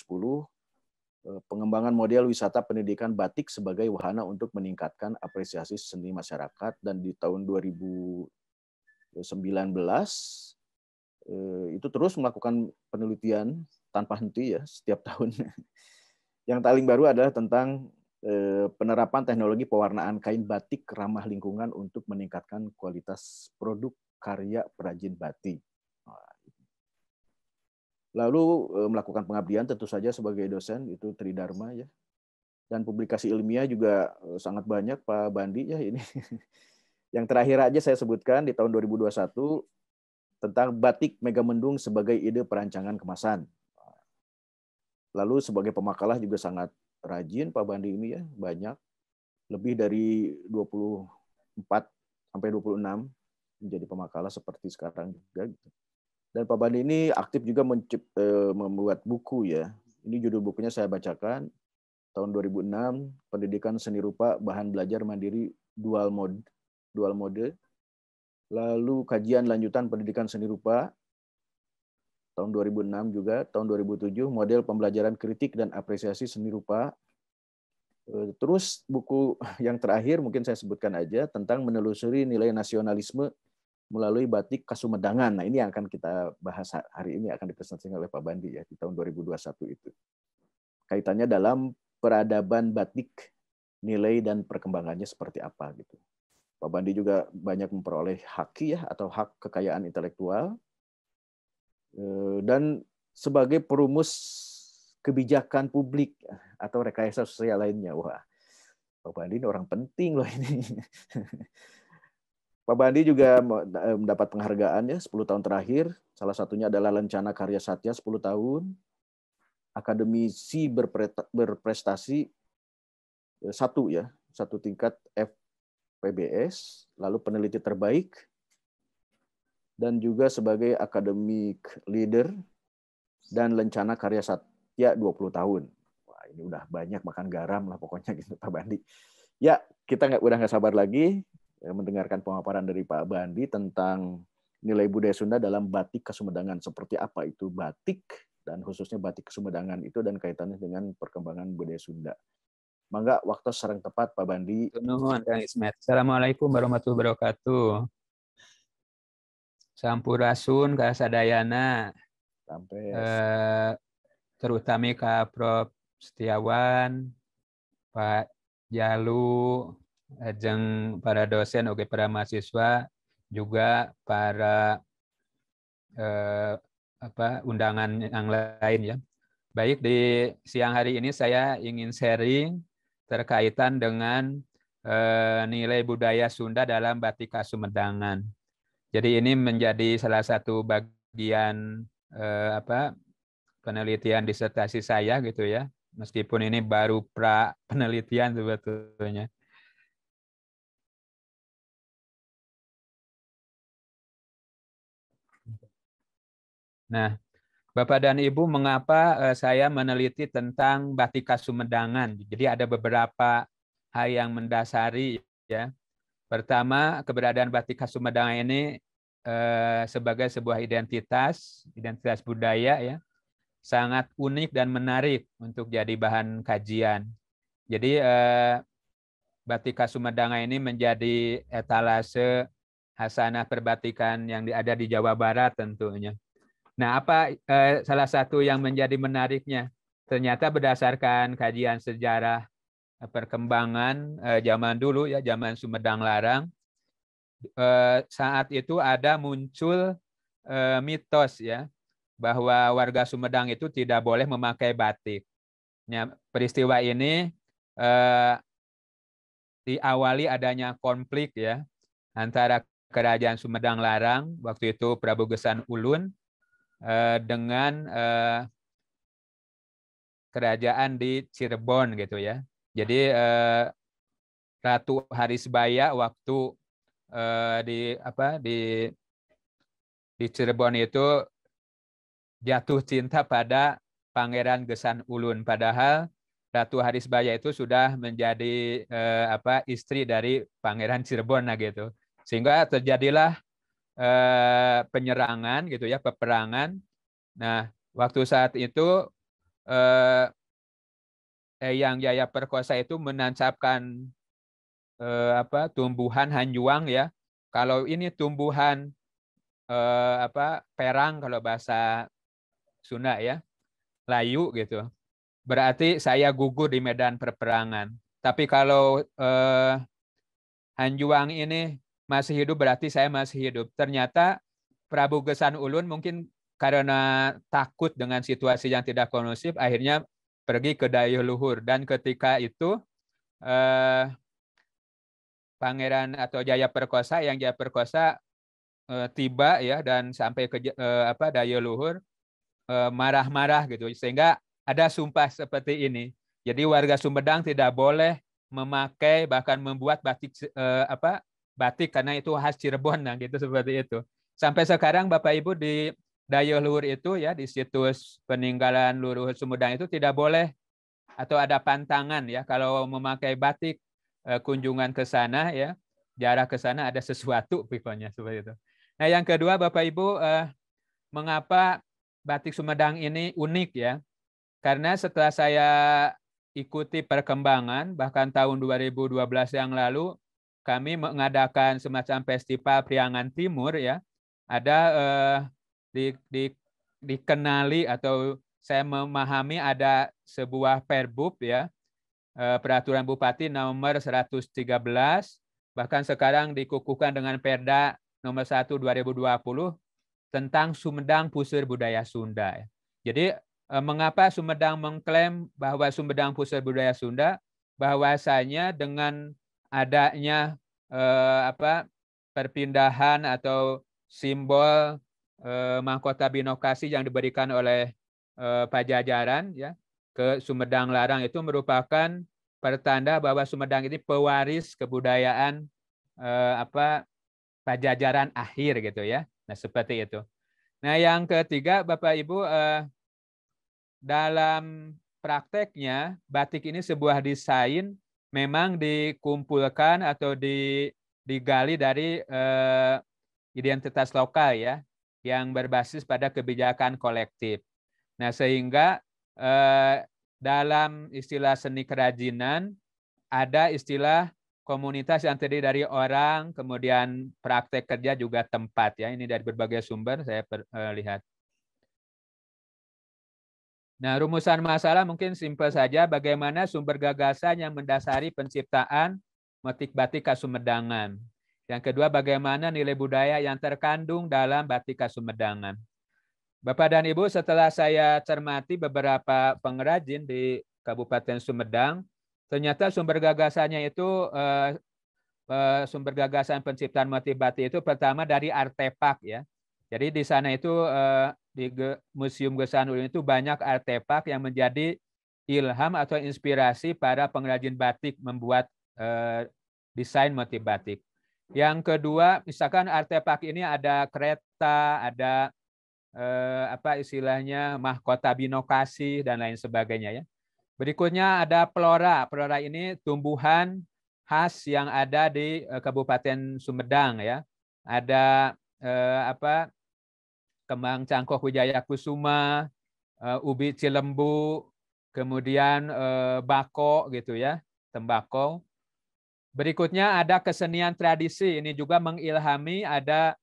pengembangan model wisata pendidikan batik sebagai wahana untuk meningkatkan apresiasi seni masyarakat, dan di tahun 2019 itu terus melakukan penelitian tanpa henti ya setiap tahun. Yang paling baru adalah tentang penerapan teknologi pewarnaan kain batik ramah lingkungan untuk meningkatkan kualitas produk karya perajin batik. Lalu melakukan pengabdian tentu saja sebagai dosen, itu Tridharma ya. Dan publikasi ilmiah juga sangat banyak Pak Bandi ya ini. Yang terakhir aja saya sebutkan di tahun 2021 tentang batik Megamendung sebagai ide perancangan kemasan. Lalu sebagai pemakalah juga sangat rajin Pak Bandi ini ya, banyak. Lebih dari 24 sampai 26 menjadi pemakalah seperti sekarang juga gitu. Dan Pak Bandi ini aktif juga membuat buku ya. Ini judul bukunya saya bacakan. Tahun 2006, Pendidikan Seni Rupa Bahan Belajar Mandiri Dual Mode. Lalu Kajian Lanjutan Pendidikan Seni Rupa tahun 2006 juga. Tahun 2007, Model Pembelajaran Kritik dan Apresiasi Seni Rupa. Terus buku yang terakhir mungkin saya sebutkan aja tentang menelusuri nilai nasionalisme melalui batik Kasumedangan. Nah, ini yang akan kita bahas hari ini, akan dipresentasikan oleh Pak Bandi ya di tahun 2021 itu. Kaitannya dalam peradaban batik, nilai dan perkembangannya seperti apa gitu. Pak Bandi juga banyak memperoleh haki ya atau hak kekayaan intelektual. Dan sebagai perumus kebijakan publik atau rekayasa sosial lainnya. Wah, Pak Bandi ini orang penting loh ini. Pak Bandi juga mendapat penghargaan ya 10 tahun terakhir. Salah satunya adalah Lencana Karya Satya 10 tahun. Akademisi berprestasi 1 ya, 1 tingkat FPBS, lalu peneliti terbaik, dan juga sebagai academic leader dan Lencana Karya Satya 20 tahun. Wah, ini udah banyak makan garam lah pokoknya gitu Pak Bandi. Ya, kita udah nggak sabar lagi mendengarkan pemaparan dari Pak Bandi tentang nilai budaya Sunda dalam batik Kasumbangan. Seperti apa itu batik, dan khususnya batik Kasumbangan itu dan kaitannya dengan perkembangan budaya Sunda. Mangga, waktu sareng tepat Pak Bandi. Nuhun Kang Ismet. Assalamualaikum warahmatullahi wabarakatuh. Sampurasun ka sadayana. Sampai Terutama ka Prof Setiawan, Pak Jalu, jeung para dosen oge para mahasiswa, juga para undangan yang lain ya. Baik, di siang hari ini saya ingin sharing terkaitan dengan nilai budaya Sunda dalam batik Kasumbangan. Jadi ini menjadi salah satu bagian penelitian disertasi saya gitu ya. Meskipun ini baru pra penelitian sebetulnya. Nah, Bapak dan Ibu, mengapa saya meneliti tentang batik Kasumbangan? Jadi ada beberapa hal yang mendasari ya. Pertama, keberadaan batik Kasumbangan ini sebagai sebuah identitas budaya ya, sangat unik dan menarik untuk jadi bahan kajian. Jadi batik Kasumbangan ini menjadi etalase hasanah perbatikan yang ada di Jawa Barat tentunya. Nah, apa salah satu yang menjadi menariknya? Ternyata berdasarkan kajian sejarah perkembangan zaman dulu ya, zaman Sumedang Larang, saat itu ada muncul mitos ya, bahwa warga Sumedang itu tidak boleh memakai batik. Ya, peristiwa ini diawali adanya konflik ya antara kerajaan Sumedang Larang waktu itu Prabu Gesan Ulun dengan kerajaan di Cirebon gitu ya. Jadi Ratu Harisbaya waktu di Cirebon itu jatuh cinta pada Pangeran Gesan Ulun, padahal Ratu Harisbaya itu sudah menjadi istri dari Pangeran Cirebon gitu. Sehingga terjadilah penyerangan gitu ya, peperangan. Nah, waktu saat itu Eyang Jayaperkosa itu menancapkan tumbuhan hanjuang ya. Kalau ini tumbuhan perang kalau bahasa Sunda ya, layu gitu. Berarti saya gugur di medan perperangan. Tapi kalau hanjuang ini masih hidup berarti saya masih hidup. Ternyata Prabu Gesan Ulun mungkin karena takut dengan situasi yang tidak kondusif, akhirnya pergi ke Dayeuh Luhur. Dan ketika itu Pangeran atau Jayaperkosa, yang Jayaperkosa tiba ya dan sampai ke Dayeuh Luhur, marah-marah gitu, sehingga ada sumpah seperti ini. Jadi warga Sumedang tidak boleh memakai bahkan membuat batik batik karena itu khas Cirebon nah gitu, seperti itu. Sampai sekarang Bapak Ibu di Dayeuh Luhur itu ya, di situs peninggalan Luhur Sumedang itu tidak boleh atau ada pantangan ya kalau memakai batik, kunjungan ke sana ya, jarak ke sana ada sesuatu pokoknya seperti itu. Nah, yang kedua Bapak Ibu, mengapa batik Sumedang ini unik ya? Karena setelah saya ikuti perkembangan, bahkan tahun 2012 yang lalu, kami mengadakan semacam festival Priangan Timur ya. Ada dikenali atau saya memahami ada sebuah Perbub ya, Peraturan Bupati nomor 113, bahkan sekarang dikukuhkan dengan Perda nomor 1 2020 tentang Sumedang Puseur Budaya Sunda. Jadi mengapa Sumedang mengklaim bahwa Sumedang Puseur Budaya Sunda? Bahwasanya dengan adanya perpindahan atau simbol mahkota binokasi yang diberikan oleh Pajajaran ya ke Sumedang Larang itu merupakan pertanda bahwa Sumedang ini pewaris kebudayaan Pajajaran akhir gitu ya. Nah, seperti itu. Nah, yang ketiga Bapak Ibu, dalam prakteknya batik ini sebuah desain memang dikumpulkan atau digali dari identitas lokal ya, yang berbasis pada kebijakan kolektif. Nah, sehingga dalam istilah seni kerajinan ada istilah komunitas yang terdiri dari orang, kemudian praktek kerja juga tempat ya. Ini dari berbagai sumber saya lihat. Nah, rumusan masalah mungkin simpel saja, bagaimana sumber gagasan yang mendasari penciptaan motif batik khas Sumedang. Yang kedua, bagaimana nilai budaya yang terkandung dalam batik khas Sumedang. Bapak dan Ibu, setelah saya cermati beberapa pengrajin di Kabupaten Sumedang, ternyata sumber gagasannya itu sumber gagasan penciptaan motif batik itu pertama dari artefak ya. Jadi di sana itu di Museum Gesan Ulin itu banyak artefak yang menjadi ilham atau inspirasi para pengrajin batik membuat desain motif batik. Yang kedua, misalkan artefak ini ada kereta, ada apa istilahnya mahkota binokasi dan lain sebagainya ya. Berikutnya ada pelora. Pelora ini tumbuhan khas yang ada di Kabupaten Sumedang ya. Ada apa kembang cangkok Wijaya Kusuma, ubi cilembu, kemudian bako gitu ya, tembakau. Berikutnya ada kesenian tradisi, ini juga mengilhami ada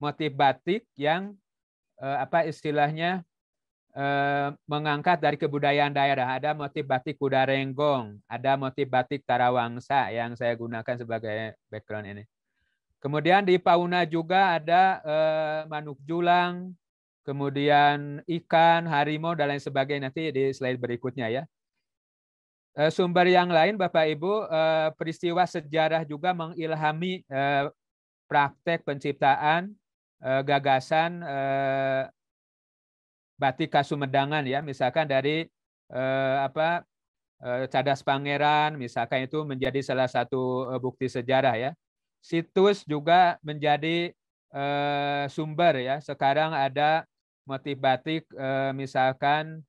motif batik yang apa istilahnya mengangkat dari kebudayaan daerah. Ada motif batik Kuda Renggong, ada motif batik Tarawangsa yang saya gunakan sebagai background ini. Kemudian di fauna juga ada manuk julang, kemudian ikan, harimau, dan lain sebagainya. Nanti di slide berikutnya ya. Sumber yang lain, Bapak Ibu, peristiwa sejarah juga mengilhami praktek penciptaan gagasan batik khas Sumedangan ya. Misalkan dari apa Cadas Pangeran, misalkan itu menjadi salah satu bukti sejarah ya. Situs juga menjadi sumber ya. Sekarang ada motif batik misalkan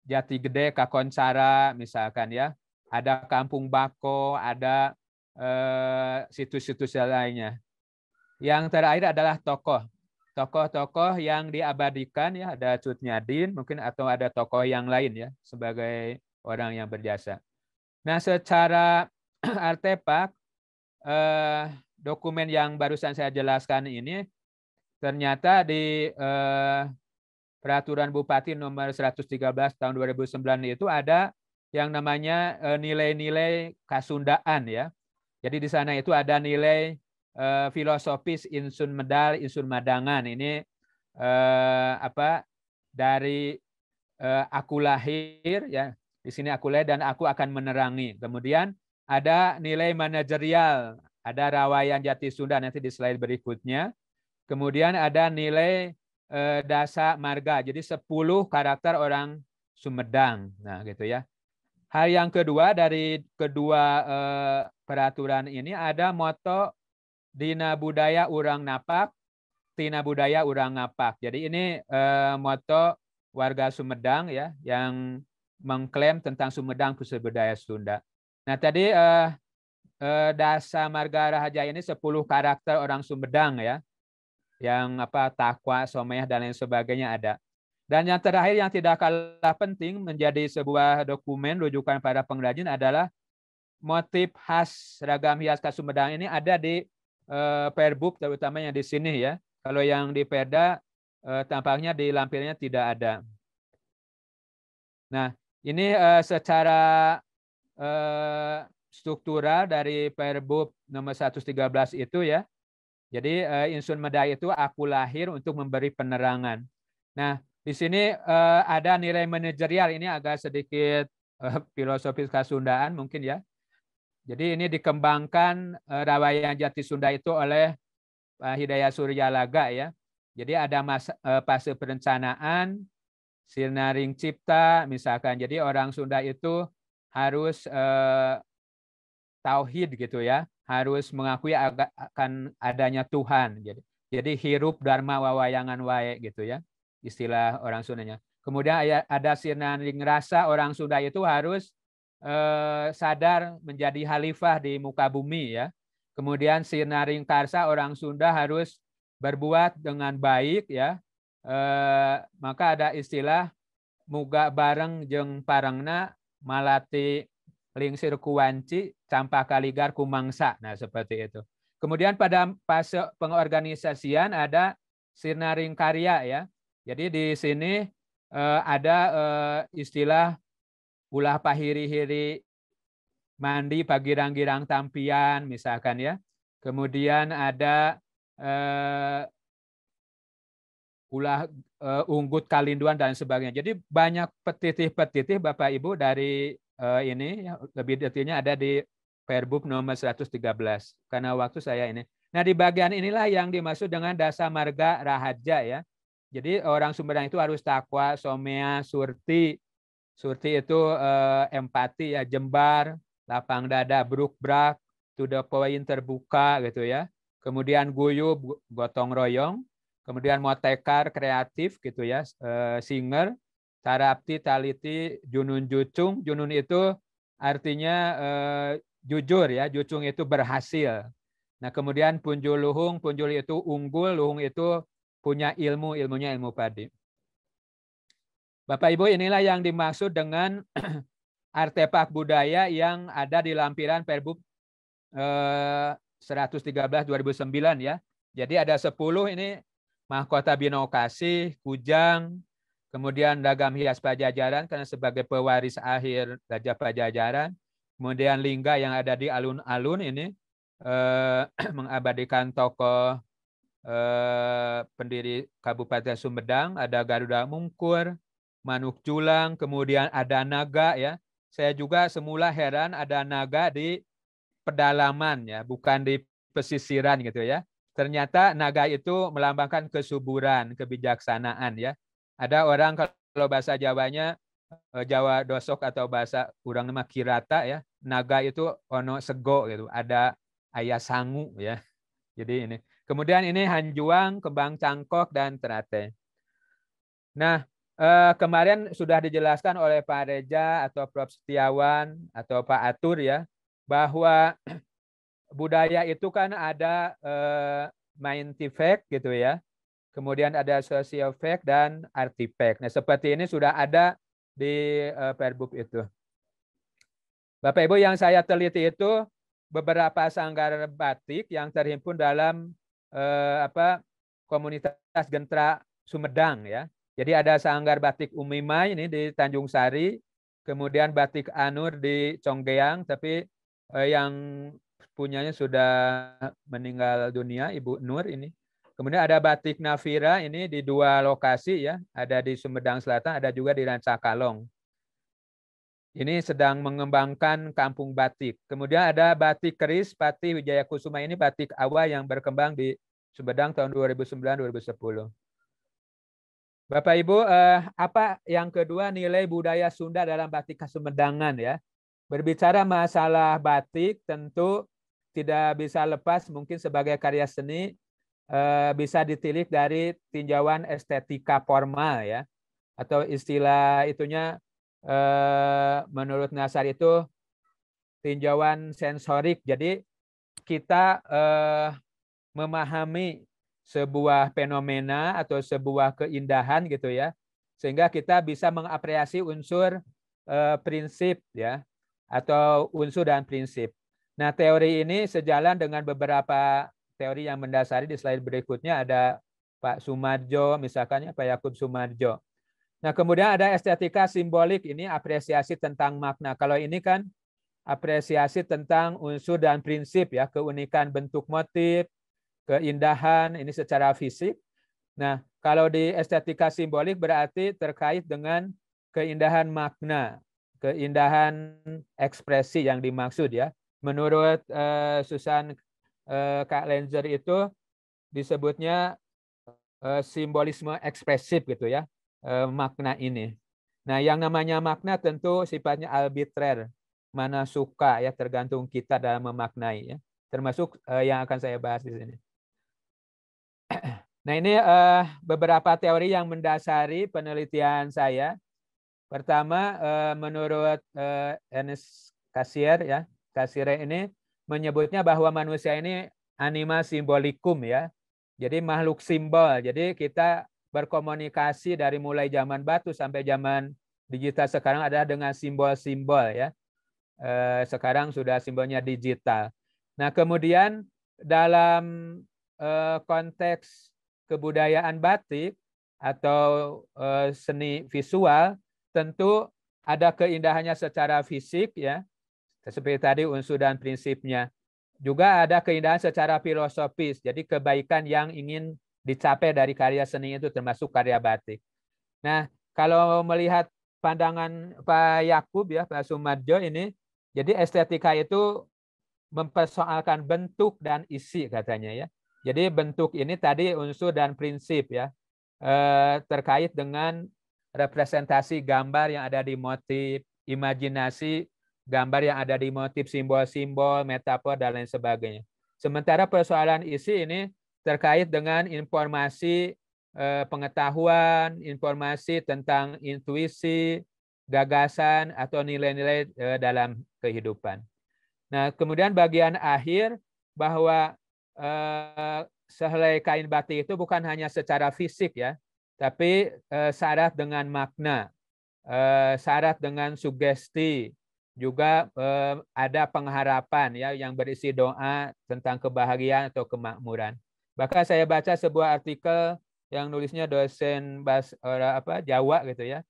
Jati Gede, Kakoncara misalkan ya. Ada Kampung Bako, ada situs-situs lainnya. Yang terakhir adalah tokoh-tokoh yang diabadikan ya, ada Cut Nyadin mungkin atau ada tokoh yang lain ya sebagai orang yang berjasa. Nah, secara artefak dokumen yang barusan saya jelaskan ini ternyata di Peraturan Bupati nomor 113 tahun 2009 itu ada yang namanya nilai-nilai Kasundaan ya. Jadi di sana itu ada nilai filosofis Insun Medal, Insun Madangan. Ini apa dari aku lahir ya. Di sini aku lahir dan aku akan menerangi. Kemudian ada nilai manajerial, ada Rawayan Jati Sunda nanti di slide berikutnya. Kemudian ada nilai dasa marga, jadi 10 karakter orang Sumedang. Nah, gitu ya. Hal yang kedua dari kedua peraturan ini ada moto Dina Budaya Urang Napak, Tina Budaya Urang Ngapak. Jadi ini moto warga Sumedang ya yang mengklaim tentang Sumedang khusus budaya Sunda. Nah, tadi dasa marga rahaja ini 10 karakter orang Sumedang ya. Yang apa takwa, someh dan lain sebagainya ada. Dan yang terakhir yang tidak kalah penting menjadi sebuah dokumen rujukan para pengrajin adalah motif khas ragam hias khas Sumedang ini ada di Perbub terutamanya di sini ya. Kalau yang di Perda tampaknya di lampirnya tidak ada. Nah, ini secara struktural dari Perbub nomor 113 itu ya. Jadi Insun Medai itu aku lahir untuk memberi penerangan. Nah, di sini ada nilai manajerial, ini agak sedikit filosofis Kasundaan mungkin ya. Jadi ini dikembangkan Rawayan Jati Sunda itu oleh Hidayat Suryalaga ya. Jadi ada fase perencanaan, Sirnaring Cipta misalkan. Jadi orang Sunda itu harus tauhid gitu ya. Harus mengakui akan adanya Tuhan. Jadi hirup dharma wawayangan wae gitu ya, istilah orang Sundanya. Kemudian ada sirnaring rasa, orang Sunda itu harus sadar menjadi khalifah di muka bumi ya. Kemudian Sinaringkarsa orang Sunda harus berbuat dengan baik ya. Maka ada istilah muga bareng jeung parangna malati lingsir kuwanci campa kaligar kumangsa. Nah, seperti itu. Kemudian pada fase pengorganisasian ada Sinaringkarya ya. Jadi di sini ada istilah ulah pahiri-hiri mandi pagirang-girang tampian misalkan ya. Kemudian ada ulah unggut kalinduan dan sebagainya. Jadi banyak petitih-petitih Bapak Ibu dari ini ya, lebih detailnya ada di Perbub nomor 113. Karena waktu saya ini. Nah, di bagian inilah yang dimaksud dengan dasa marga rahaja ya. Jadi orang Sumedang itu harus takwa, somea, surti. Surti itu empati ya, jembar, lapang dada, bruk-brak, to the point, terbuka gitu ya. Kemudian guyub, gotong royong. Kemudian motekar, kreatif gitu ya, singer, tarapti, taliti, junun jucung. Junun itu artinya jujur ya, jucung itu berhasil. Nah, kemudian punjul luhung itu unggul, luhung itu punya ilmu, ilmunya ilmu padi. Bapak Ibu, inilah yang dimaksud dengan artefak budaya yang ada di lampiran Perbub 113 2009 ya. Jadi ada 10 ini mahkota binokasi, kujang, kemudian ragam hias Pajajaran karena sebagai pewaris akhir Raja Pajajaran, kemudian lingga yang ada di alun-alun ini mengabadikan tokoh pendiri Kabupaten Sumedang, ada Garuda Mungkur, Manuk Julang, kemudian ada naga ya. Saya juga semula heran ada naga di pedalaman ya, bukan di pesisiran gitu ya. Ternyata naga itu melambangkan kesuburan, kebijaksanaan ya. Ada orang kalau bahasa Jawanya Jawa dosok atau bahasa urang nama kirata ya, naga itu ono sego gitu, ada ayah sangu ya. Jadi ini. Kemudian ini hanjuang, kembang cangkok dan terate. Nah, kemarin sudah dijelaskan oleh Pak Reja atau Prof. Setiawan atau Pak Atur ya, bahwa budaya itu kan ada scientific gitu ya. Kemudian ada social fact dan artifact. Nah, seperti ini sudah ada di Perbub itu. Bapak Ibu, yang saya teliti itu beberapa sanggar batik yang terhimpun dalam komunitas Gentra Sumedang ya. Jadi ada sanggar batik Umimai ini di Tanjung Sari, kemudian batik Anur di Conggeang, tapi yang punyanya sudah meninggal dunia, Ibu Nur ini. Kemudian ada batik Nafira ini di 2 lokasi ya, ada di Sumedang Selatan, ada juga di Rancakalong. Ini sedang mengembangkan kampung batik. Kemudian ada batik keris Pati Wijaya Kusuma, ini batik awa yang berkembang di Sumedang tahun 2009-2010. Bapak Ibu, apa yang kedua nilai budaya Sunda dalam batik Kasumedangan ya? Berbicara masalah batik tentu tidak bisa lepas mungkin sebagai karya seni bisa ditilik dari tinjauan estetika formal ya, atau istilah itunya menurut Nasar itu tinjauan sensorik. Jadi kita memahami sebuah fenomena atau sebuah keindahan gitu ya, sehingga kita bisa mengapresiasi unsur prinsip ya, atau unsur dan prinsip. Nah, teori ini sejalan dengan beberapa teori yang mendasari. Di slide berikutnya ada Pak Sumarjo, misalkan ya, Pak Yakub Sumarjo. Nah, kemudian ada estetika simbolik, ini apresiasi tentang makna. Kalau ini kan apresiasi tentang unsur dan prinsip ya, keunikan bentuk motif, keindahan ini secara fisik. Nah, kalau di estetika simbolik berarti terkait dengan keindahan makna, keindahan ekspresi yang dimaksud ya. Menurut Susan Kak Lenzer itu disebutnya simbolisme ekspresif gitu ya, makna ini. Nah, yang namanya makna tentu sifatnya arbitrer, mana suka ya, tergantung kita dalam memaknai ya. Termasuk yang akan saya bahas di sini. Nah, ini beberapa teori yang mendasari penelitian saya. Pertama, menurut Ernest Cassirer ya, Cassirer ini menyebutnya bahwa manusia ini anima simbolikum ya. Jadi makhluk simbol. Jadi kita berkomunikasi dari mulai zaman batu sampai zaman digital sekarang adalah dengan simbol-simbol ya. Sekarang sudah simbolnya digital. Nah, kemudian dalam konteks kebudayaan batik atau seni visual, tentu ada keindahannya secara fisik ya, seperti tadi unsur dan prinsipnya. Juga ada keindahan secara filosofis. Jadi kebaikan yang ingin dicapai dari karya seni itu termasuk karya batik. Nah, kalau melihat pandangan Pak Yakub ya, Pak Sumarjo ini, jadi estetika itu mempersoalkan bentuk dan isi katanya ya. Jadi bentuk ini tadi unsur dan prinsip ya, terkait dengan representasi gambar yang ada di motif, imajinasi gambar yang ada di motif, simbol-simbol, metafor, dan lain sebagainya. Sementara persoalan isi ini terkait dengan informasi, pengetahuan, informasi tentang intuisi, gagasan, atau nilai-nilai dalam kehidupan. Nah, kemudian bagian akhir bahwa sehelai kain batik itu bukan hanya secara fisik ya, tapi syarat dengan makna, syarat dengan sugesti, juga ada pengharapan ya yang berisi doa tentang kebahagiaan atau kemakmuran. Bahkan saya baca sebuah artikel yang nulisnya dosen Jawa gitu ya,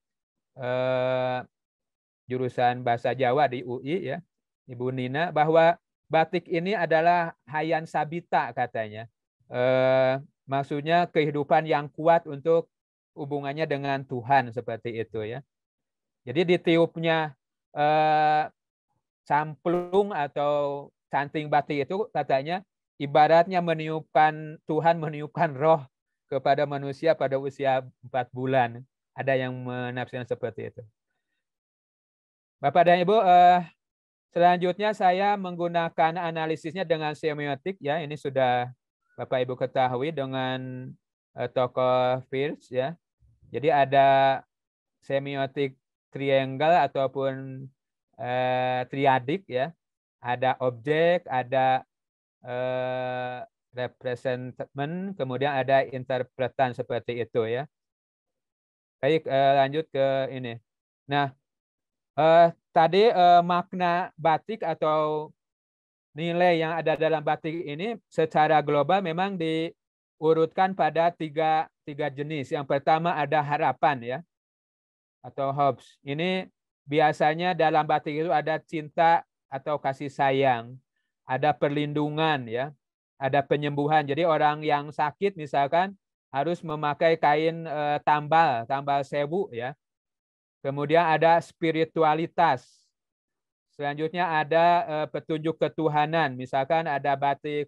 jurusan bahasa Jawa di UI ya, Ibu Nina, bahwa batik ini adalah hayan sabita katanya. Maksudnya kehidupan yang kuat untuk hubungannya dengan Tuhan seperti itu ya. Jadi ditiupnya camplung atau canting batik itu katanya ibaratnya meniupkan Tuhan, meniupkan roh kepada manusia pada usia 4 bulan. Ada yang menafsirkan seperti itu. Bapak dan Ibu, selanjutnya saya menggunakan analisisnya dengan semiotik ya. Ini sudah Bapak Ibu ketahui dengan tokoh Peirce ya. Jadi ada semiotik triangle ataupun triadik ya. Ada objek, ada representment, kemudian ada interpretan seperti itu ya. Baik, lanjut ke ini. Nah, tadi makna batik atau nilai yang ada dalam batik ini secara global memang diurutkan pada tiga jenis. Yang pertama ada harapan ya, atau hopes. Ini biasanya dalam batik itu ada cinta atau kasih sayang, ada perlindungan ya, ada penyembuhan. Jadi orang yang sakit misalkan harus memakai kain tambal sewu ya. Kemudian ada spiritualitas. Selanjutnya ada petunjuk ketuhanan. Misalkan ada batik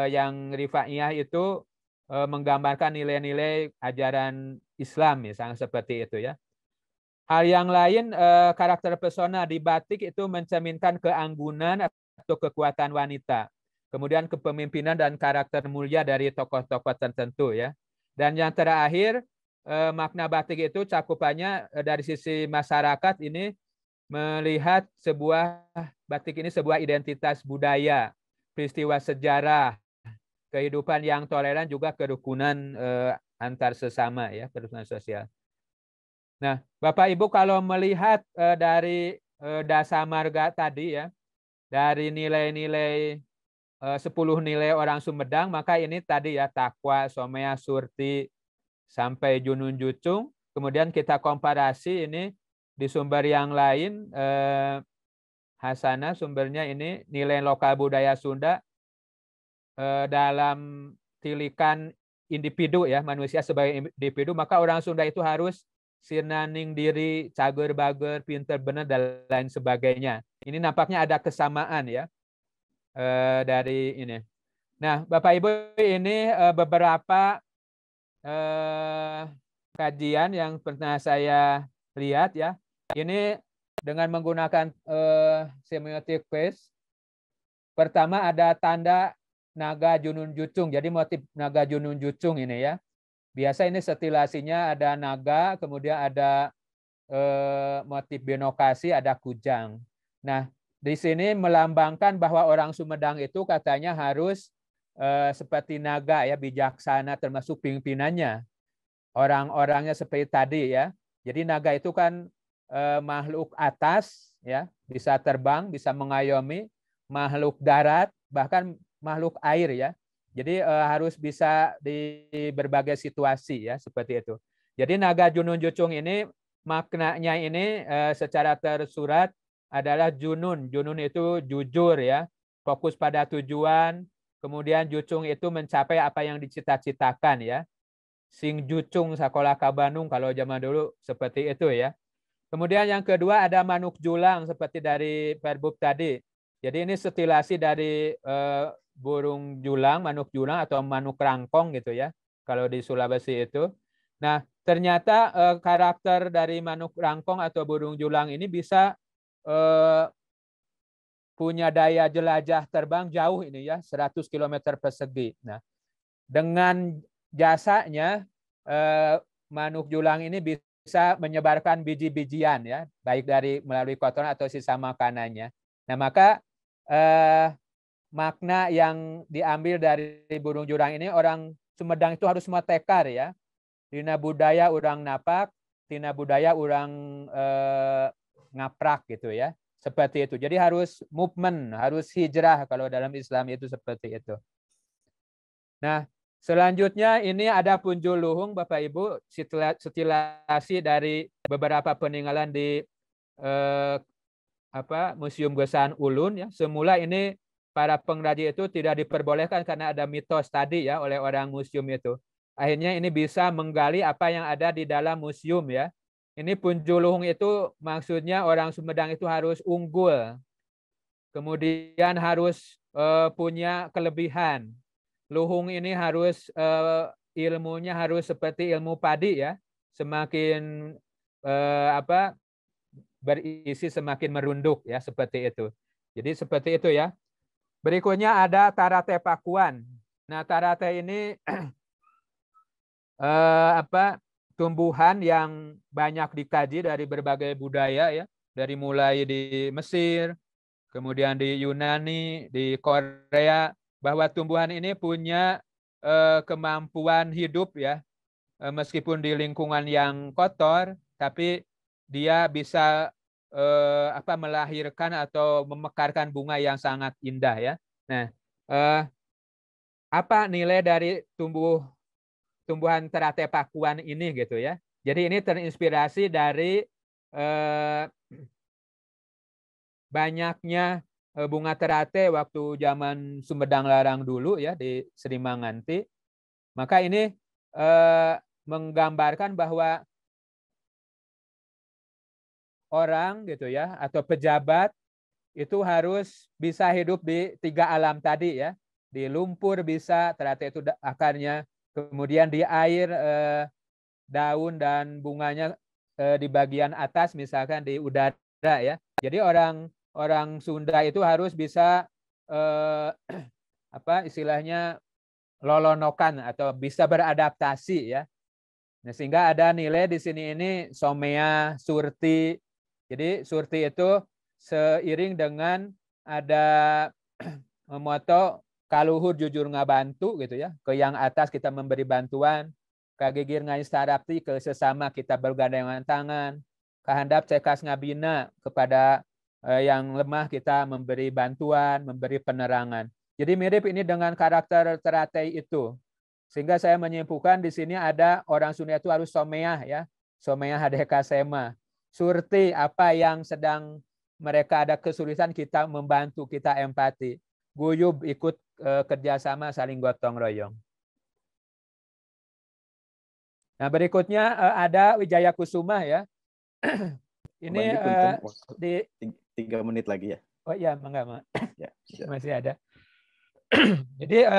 yang rifaiyah itu menggambarkan nilai-nilai ajaran Islam, misalnya seperti itu ya. Hal yang lain, karakter pesona di batik itu mencerminkan keanggunan atau kekuatan wanita. Kemudian kepemimpinan dan karakter mulia dari tokoh-tokoh tertentu ya. Dan yang terakhir, makna batik itu cakupannya dari sisi masyarakat ini melihat sebuah batik ini sebuah identitas budaya, peristiwa sejarah, kehidupan yang toleran, juga kerukunan antar sesama ya, kerukunan sosial. Nah, Bapak Ibu kalau melihat dari dasar marga tadi ya, dari nilai-nilai 10 nilai orang Sumedang, maka ini tadi ya takwa, somea, surti sampai junun jucung. Kemudian kita komparasi ini di sumber yang lain, Hasana sumbernya ini nilai lokal budaya Sunda dalam tilikan individu ya, manusia sebagai individu, maka orang Sunda itu harus sirnaning diri, cager bager, pinter bener, dan lain sebagainya. Ini nampaknya ada kesamaan ya dari ini. Nah, Bapak Ibu, ini beberapa kajian yang pernah saya lihat ya. Ini dengan menggunakan semiotik Peirce. Pertama ada tanda naga junun jucung. Jadi motif naga junun jucung ini ya. Biasa ini stilasinya ada naga, kemudian ada motif binokasi, ada kujang. Nah, di sini melambangkan bahwa orang Sumedang itu katanya harus seperti naga ya, bijaksana termasuk pimpinannya. Orang-orangnya seperti tadi ya. Jadi naga itu kan makhluk atas ya, bisa terbang, bisa mengayomi, makhluk darat, bahkan makhluk air ya. Jadi harus bisa di berbagai situasi ya, seperti itu. Jadi naga Junun Jucung ini maknanya ini secara tersurat adalah junun. Junun itu jujur ya, fokus pada tujuan. Kemudian jucung itu mencapai apa yang dicita-citakan ya. Sing jucung sakola ka Bandung kalau zaman dulu seperti itu ya. Kemudian yang kedua ada manuk julang seperti dari verbum tadi. Jadi ini setilasi dari burung julang, manuk julang atau manuk rangkong gitu ya. Kalau di Sulawesi itu. Nah, ternyata karakter dari manuk rangkong atau burung julang ini bisa punya daya jelajah terbang jauh ini ya, 100 km persegi. Nah, dengan jasanya manuk julang ini bisa menyebarkan biji-bijian ya, baik dari melalui kotoran atau sisa makanannya. Nah, maka makna yang diambil dari burung julang ini, orang Sumedang itu harus metekar ya. Dina budaya urang napak, tina budaya urang ngaprak gitu ya. Seperti itu. Jadi harus movement, harus hijrah kalau dalam Islam itu seperti itu. Nah, selanjutnya ini ada Punjul Luhung, Bapak Ibu, setilasi dari beberapa peninggalan di Museum Gesaan Ulun ya. Semula ini para pengrajin itu tidak diperbolehkan karena ada mitos tadi ya oleh orang museum itu. Akhirnya ini bisa menggali apa yang ada di dalam museum ya. Ini Punjul Luhung itu maksudnya orang Sumedang itu harus unggul. Kemudian harus punya kelebihan. Luhung ini harus ilmunya harus seperti ilmu padi ya. Semakin berisi semakin merunduk ya, seperti itu. Jadi seperti itu ya. Berikutnya ada Tarate Pakuan. Nah, Tarate ini tumbuhan yang banyak dikaji dari berbagai budaya ya, dari mulai di Mesir, kemudian di Yunani, di Korea, bahwa tumbuhan ini punya kemampuan hidup ya, meskipun di lingkungan yang kotor, tapi dia bisa melahirkan atau memekarkan bunga yang sangat indah ya. Nah, apa nilai dari tumbuhan Tarate Pakuan ini gitu ya. Jadi ini terinspirasi dari banyaknya bunga terate waktu zaman Sumedang Larang dulu ya di Srimanganti. Maka ini menggambarkan bahwa orang gitu ya atau pejabat itu harus bisa hidup di 3 alam tadi ya. Di lumpur bisa, terate itu akarnya, kemudian di air daun dan bunganya di bagian atas misalkan di udara ya. Jadi orang Sunda itu harus bisa istilahnya lolonokan atau bisa beradaptasi ya. Nah, sehingga ada nilai di sini ini somea, surti. Jadi surti itu seiring dengan ada moto kaluhur jujur ngabantu gitu ya. Ke yang atas kita memberi bantuan, kagigir ngais tarapti, ke sesama kita bergandengan tangan, kahandap cekas ngabina, kepada yang lemah kita memberi bantuan, memberi penerangan. Jadi mirip ini dengan karakter Tarate itu. Sehingga saya menyimpulkan di sini ada orang Sunda itu harus someah ya. Someah hadeka sema. Surti apa yang sedang mereka ada kesulitan, kita membantu, kita empati. Guyub ikut kerjasama, saling gotong royong. Nah, berikutnya ada Wijaya Kusuma ya. Ini di 3 menit lagi ya. Oh iya, enggak. Ya, masih ada. Jadi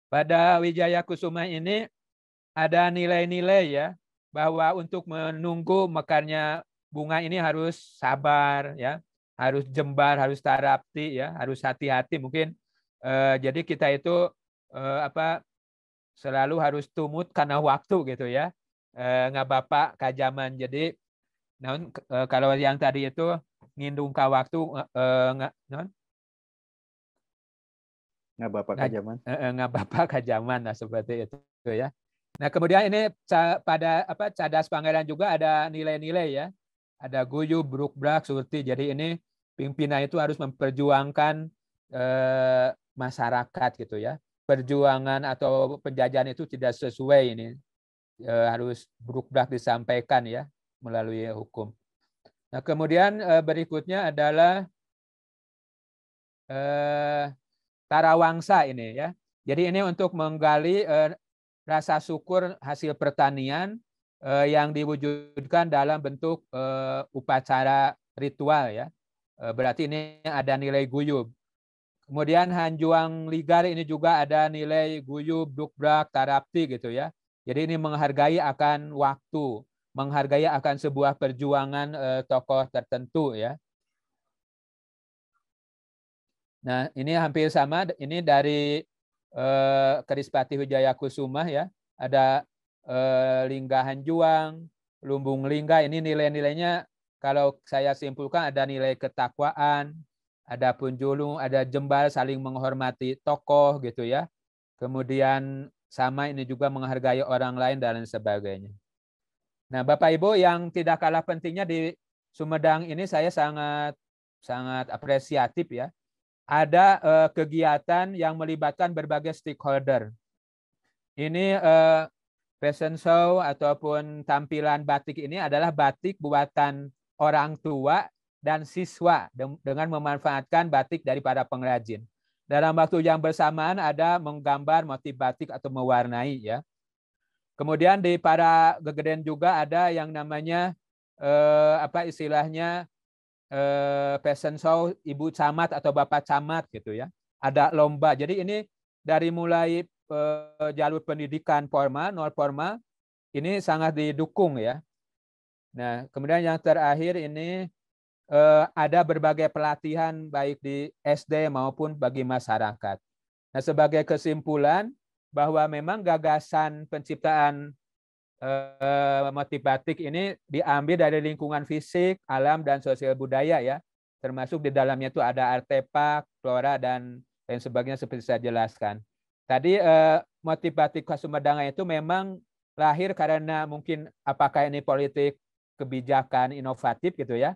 pada Wijaya Kusuma ini ada nilai-nilai ya, bahwa untuk menunggu mekarnya bunga ini harus sabar ya, harus jembar, harus tarapti ya, harus hati-hati. Mungkin Jadi kita itu selalu harus tumut karena waktu gitu ya. Nggak bapak kajaman. Jadi kalau yang tadi itu ngindung ka waktu nggak bapak kajaman. Nggak bapak kajaman, nah seperti itu ya. Nah kemudian ini pada Cadas Pangeran juga ada nilai-nilai ya. Ada guyub, bruk-brak, surti. Jadi ini pimpinan itu harus memperjuangkan masyarakat gitu ya. Perjuangan atau penjajahan itu tidak sesuai ini. Harus bruk-brak disampaikan ya melalui hukum. Nah, kemudian berikutnya adalah tarawangsa ini ya. Jadi ini untuk menggali rasa syukur hasil pertanian yang diwujudkan dalam bentuk upacara ritual ya. Berarti ini ada nilai guyub. Kemudian Hanjuang Ligar ini juga ada nilai guyub, bruk-brak, tarapti gitu ya. Jadi ini menghargai akan waktu, menghargai akan sebuah perjuangan tokoh tertentu ya. Nah, ini hampir sama. Ini dari Kerispati Wijayakusuma ya. Ada Lingga Hanjuang, Lumbung Lingga. Ini nilai-nilainya kalau saya simpulkan ada nilai ketakwaan, ada punjulung, ada jembal saling menghormati tokoh gitu ya. Kemudian sama ini juga menghargai orang lain dan sebagainya. Nah, Bapak Ibu yang tidak kalah pentingnya di Sumedang ini saya sangat apresiatif ya. Ada kegiatan yang melibatkan berbagai stakeholder. Ini fashion show ataupun tampilan batik ini adalah batik buatan orang tua dan siswa dengan memanfaatkan batik dari para pengrajin. Dalam waktu yang bersamaan ada menggambar motif batik atau mewarnai ya. Kemudian di para gegeden juga ada yang namanya istilahnya fashion show ibu camat atau bapak camat gitu ya. Ada lomba. Jadi ini dari mulai jalur pendidikan formal, non formal ini sangat didukung ya. Nah, kemudian yang terakhir ini ada berbagai pelatihan baik di SD maupun bagi masyarakat. Nah, sebagai kesimpulan bahwa memang gagasan penciptaan motif batik ini diambil dari lingkungan fisik, alam, dan sosial budaya ya. Termasuk di dalamnya itu ada artefak, flora, dan lain sebagainya seperti saya jelaskan. Tadi motif batik khas Sumedang itu memang lahir karena mungkin apakah ini politik kebijakan inovatif gitu ya,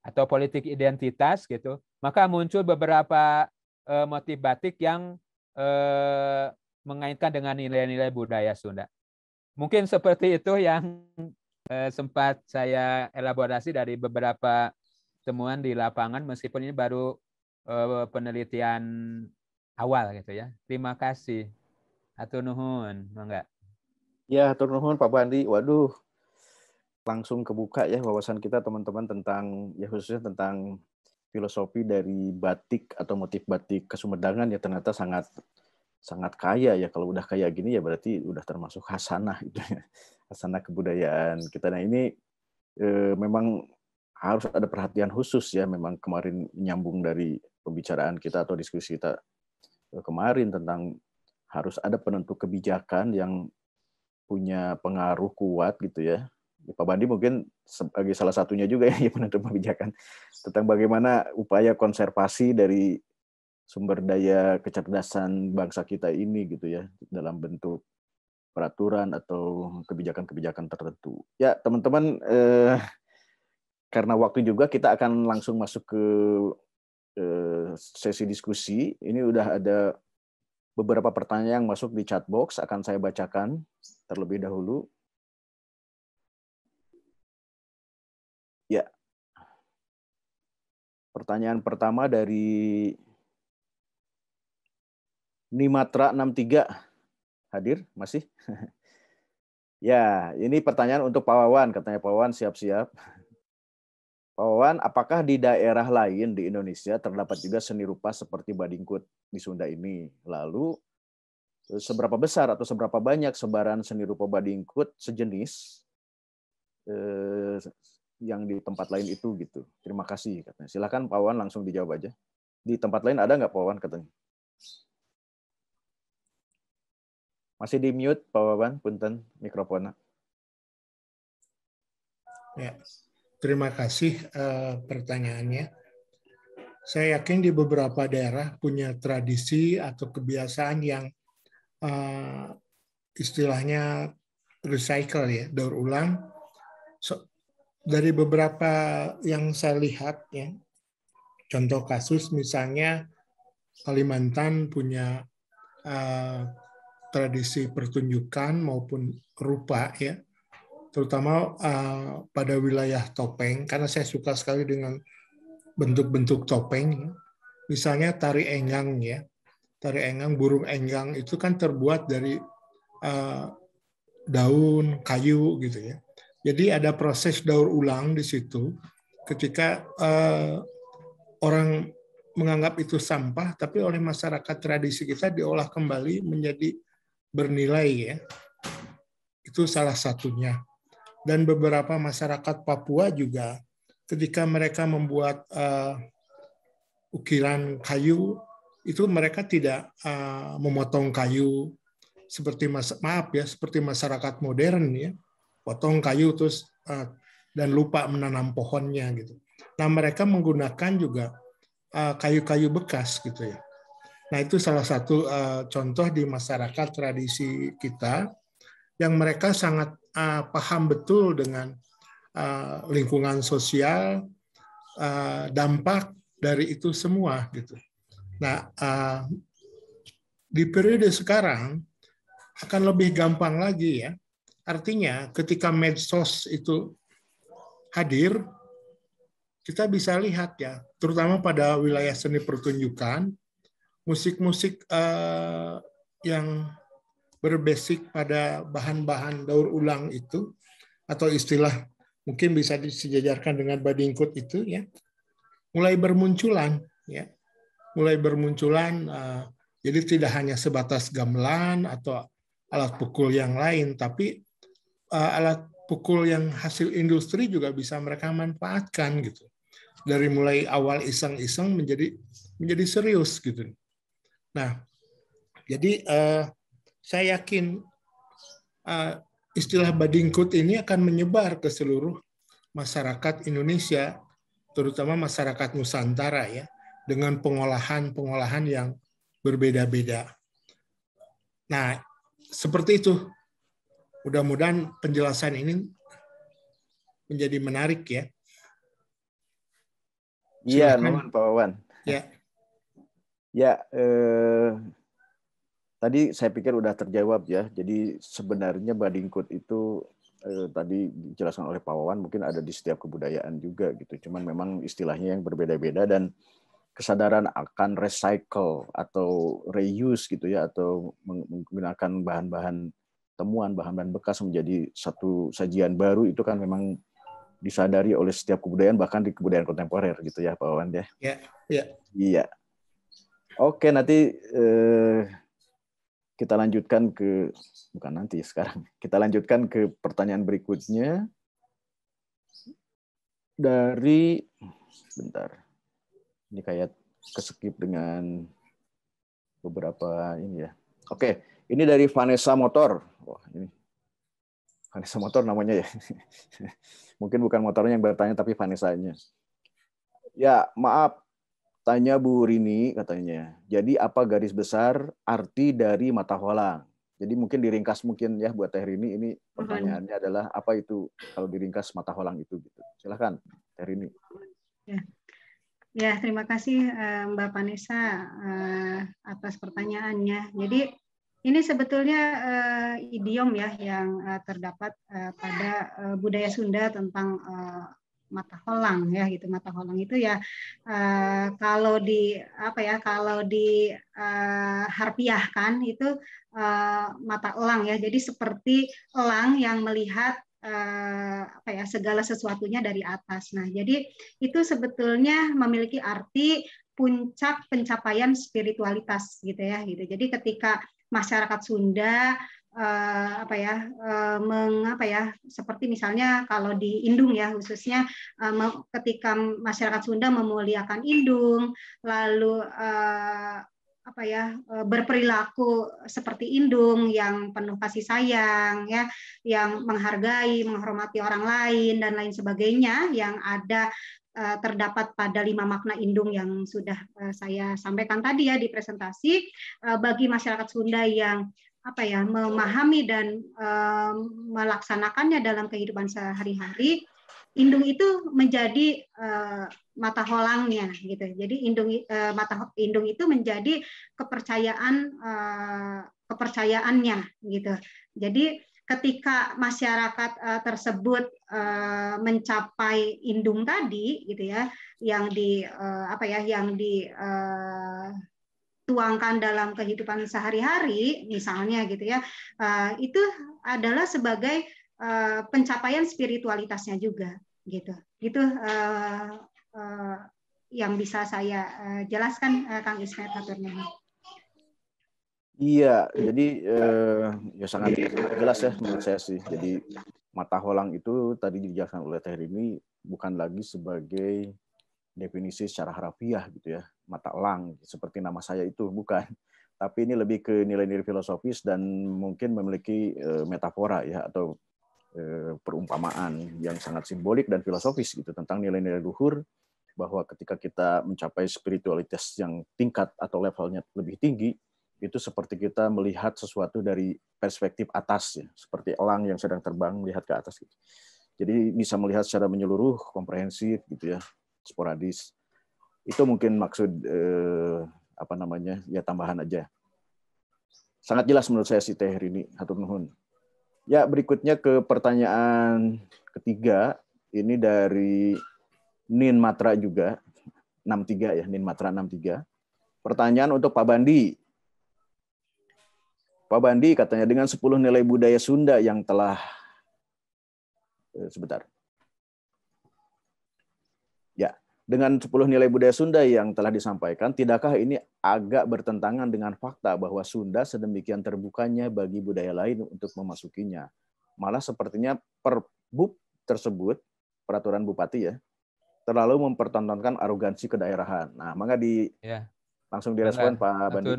atau politik identitas gitu. Maka muncul beberapa motif batik yang mengaitkan dengan nilai-nilai budaya Sunda. Mungkin seperti itu yang sempat saya elaborasi dari beberapa temuan di lapangan, meskipun ini baru penelitian awal gitu ya. Terima kasih. Hatur nuhun, enggak? Ya, hatur nuhun Pak Bandi. Waduh, langsung kebuka ya wawasan kita teman-teman tentang ya khususnya tentang filosofi dari batik atau motif batik Kesumedangan ya ternyata sangat kaya ya. Kalau udah kayak gini ya berarti udah termasuk hasanah itu ya. Hasanah kebudayaan kita. Nah ini memang harus ada perhatian khusus ya. Memang kemarin nyambung dari pembicaraan kita atau diskusi kita kemarin tentang harus ada penentu kebijakan yang punya pengaruh kuat gitu ya. Pak Bandi mungkin sebagai salah satunya juga ya penentu kebijakan tentang bagaimana upaya konservasi dari sumber daya kecerdasan bangsa kita ini gitu ya dalam bentuk peraturan atau kebijakan-kebijakan tertentu. Ya teman-teman, karena waktu juga kita akan langsung masuk ke sesi diskusi. Ini udah ada beberapa pertanyaan yang masuk di chat box, akan saya bacakan terlebih dahulu. Ya, pertanyaan pertama dari Nimatra 63. Hadir? Masih? Ya, ini pertanyaan untuk Pak Wawan. Katanya Pak Wawan siap-siap. Pak Wawan, apakah di daerah lain di Indonesia terdapat juga seni rupa seperti Badingkut di Sunda ini? Lalu, seberapa besar atau seberapa banyak sebaran seni rupa Badingkut sejenis yang di tempat lain itu gitu? Terima kasih. Katanya. Silakan Pak Wawan langsung dijawab aja. Di tempat lain ada nggak Pak Wawan katanya? Masih di mute, Pak Wawan, punten mikrofonnya. Ya, terima kasih pertanyaannya. Saya yakin di beberapa daerah punya tradisi atau kebiasaan yang istilahnya recycle ya, daur ulang. Dari beberapa yang saya lihat ya, contoh kasus misalnya Kalimantan punya tradisi pertunjukan maupun rupa ya, terutama pada wilayah topeng, karena saya suka sekali dengan bentuk-bentuk topeng. Misalnya tari enggang ya, tari enggang, burung enggang itu kan terbuat dari daun, kayu gitu ya. Jadi ada proses daur ulang di situ ketika orang menganggap itu sampah, tapi oleh masyarakat tradisi kita diolah kembali menjadi bernilai ya. Itu salah satunya. Dan beberapa masyarakat Papua juga ketika mereka membuat ukiran kayu, itu mereka tidak memotong kayu seperti seperti masyarakat modern ya, potong kayu terus dan lupa menanam pohonnya gitu. Nah, mereka menggunakan juga kayu-kayu bekas gitu ya. Nah, itu salah satu contoh di masyarakat tradisi kita yang mereka sangat paham betul dengan lingkungan sosial, dampak dari itu semua gitu. Nah, di periode sekarang akan lebih gampang lagi ya. Artinya ketika medsos itu hadir, kita bisa lihat ya, terutama pada wilayah seni pertunjukan, musik-musik yang berbasik pada bahan-bahan daur ulang itu, atau istilah mungkin bisa disejajarkan dengan badingkut itu ya, mulai bermunculan ya, mulai bermunculan. Jadi tidak hanya sebatas gamelan atau alat pukul yang lain, tapi alat pukul yang hasil industri juga bisa mereka manfaatkan gitu. Dari mulai awal iseng-iseng menjadi serius gitu. Nah, jadi saya yakin istilah badingkut ini akan menyebar ke seluruh masyarakat Indonesia, terutama masyarakat Nusantara ya, dengan pengolahan yang berbeda-beda. Nah, seperti itu. Mudah-mudahan penjelasan ini menjadi menarik ya. Iya, nuhun Pak Wawan. Ya. Ya, tadi saya pikir udah terjawab ya. Jadi sebenarnya badingkut itu tadi dijelaskan oleh Pak Wawan mungkin ada di setiap kebudayaan juga gitu. Cuman memang istilahnya yang berbeda-beda dan kesadaran akan recycle atau reuse gitu ya, atau menggunakan bahan-bahan temuan, bahan-bahan bekas menjadi satu sajian baru itu kan memang disadari oleh setiap kebudayaan, bahkan di kebudayaan kontemporer gitu ya Pak Wawan ya. Iya. Oke, nanti kita lanjutkan sekarang. Kita lanjutkan ke pertanyaan berikutnya dari ini kayak keskip dengan beberapa ini ya. Oke, ini dari Vanessa Motor. Wah, ini Vanessa Motor namanya ya. Mungkin bukan motornya yang bertanya, tapi Vanessa-nya. Ya, maaf. Tanya Bu Rini katanya. Jadi apa garis besar arti dari mata holang? Jadi mungkin diringkas mungkin ya buat Teh Rini. Ini pertanyaannya adalah apa itu kalau diringkas mata holang itu gitu. Silakan Teh Rini. Ya, terima kasih Mbak Vanessa atas pertanyaannya. Jadi ini sebetulnya idiom ya yang terdapat pada budaya Sunda tentang mata holang ya gitu. Mata holang itu ya kalau di harfiahkan itu mata elang ya. Jadi seperti elang yang melihat segala sesuatunya dari atas. Nah, jadi itu sebetulnya memiliki arti puncak pencapaian spiritualitas gitu ya gitu. Jadi ketika masyarakat Sunda seperti misalnya kalau di Indung ya khususnya ketika masyarakat Sunda memuliakan Indung, lalu berperilaku seperti indung yang penuh kasih sayang, ya, yang menghargai, menghormati orang lain dan lain sebagainya, yang ada terdapat pada 5 makna indung yang sudah saya sampaikan tadi ya di presentasi. Bagi masyarakat Sunda yang memahami dan melaksanakannya dalam kehidupan sehari-hari, indung itu menjadi mata holangnya gitu. Jadi indung itu menjadi kepercayaannya gitu. Jadi ketika masyarakat tersebut mencapai indung tadi gitu ya, yang dituangkan dalam kehidupan sehari-hari misalnya gitu ya, itu adalah sebagai pencapaian spiritualitasnya juga gitu. Itu yang bisa saya jelaskan, Kang Ismet, hatur nuhun. Iya, jadi ya sangat jelas ya menurut saya sih. Jadi mata holang itu tadi dijelaskan oleh Teh Rini bukan lagi sebagai definisi secara harafiah gitu ya, mata elang seperti nama saya itu, bukan. Tapi ini lebih ke nilai-nilai filosofis dan mungkin memiliki metafora ya, atau perumpamaan yang sangat simbolik dan filosofis gitu tentang nilai-nilai luhur, bahwa ketika kita mencapai spiritualitas yang tingkat atau levelnya lebih tinggi, itu seperti kita melihat sesuatu dari perspektif atas ya, seperti elang yang sedang terbang melihat ke atas gitu. Jadi bisa melihat secara menyeluruh, komprehensif gitu ya, sporadis. Itu mungkin maksud ya tambahan aja. Sangat jelas menurut saya si Teh Rini, hatur nuhun. Ya, berikutnya ke pertanyaan ketiga, ini dari Nin Matra juga, 63 ya, Nin Matra 63. Pertanyaan untuk Pak Bandi. Pak Bandi katanya, dengan 10 nilai budaya Sunda yang telah dengan 10 nilai budaya Sunda yang telah disampaikan, tidakkah ini agak bertentangan dengan fakta bahwa Sunda sedemikian terbukanya bagi budaya lain untuk memasukinya? Malah sepertinya Perbub tersebut, peraturan Bupati ya, terlalu mempertontonkan arogansi kedaerahan. Nah, maka langsung direspon Pak Bandi.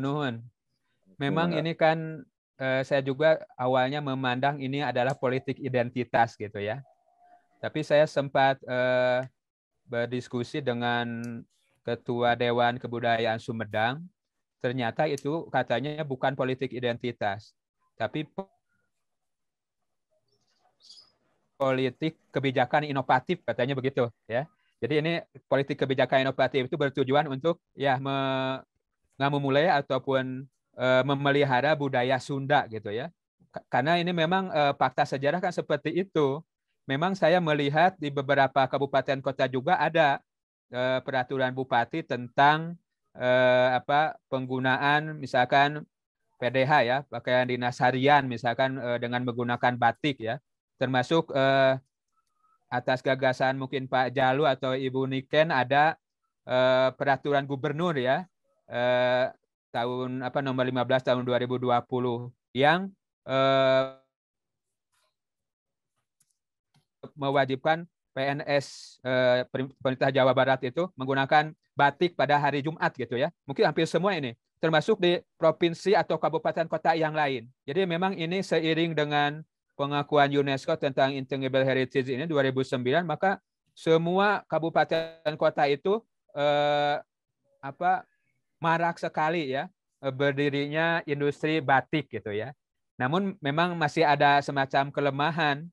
Memang ini kan saya juga awalnya memandang ini adalah politik identitas gitu ya. Tapi saya sempat berdiskusi dengan Ketua Dewan Kebudayaan Sumedang, ternyata itu katanya bukan politik identitas, tapi politik kebijakan inovatif, katanya begitu ya. Jadi ini politik kebijakan inovatif itu bertujuan untuk ya memulai ataupun memelihara budaya Sunda gitu ya. Karena ini memang fakta sejarah kan seperti itu. Memang saya melihat di beberapa kabupaten kota juga ada peraturan bupati tentang penggunaan misalkan PDH ya, pakaian dinas harian misalkan dengan menggunakan batik ya. Termasuk atas gagasan mungkin Pak Jalu atau Ibu Niken ada peraturan gubernur ya tahun nomor 15 tahun 2020 yang mewajibkan PNS pemerintah Jawa Barat itu menggunakan batik pada hari Jumat gitu ya. Mungkin hampir semua ini, termasuk di provinsi atau kabupaten kota yang lain. Jadi memang ini seiring dengan pengakuan UNESCO tentang Intangible Heritage ini 2009, maka semua kabupaten kota itu marak sekali ya berdirinya industri batik gitu ya. Namun memang masih ada semacam kelemahan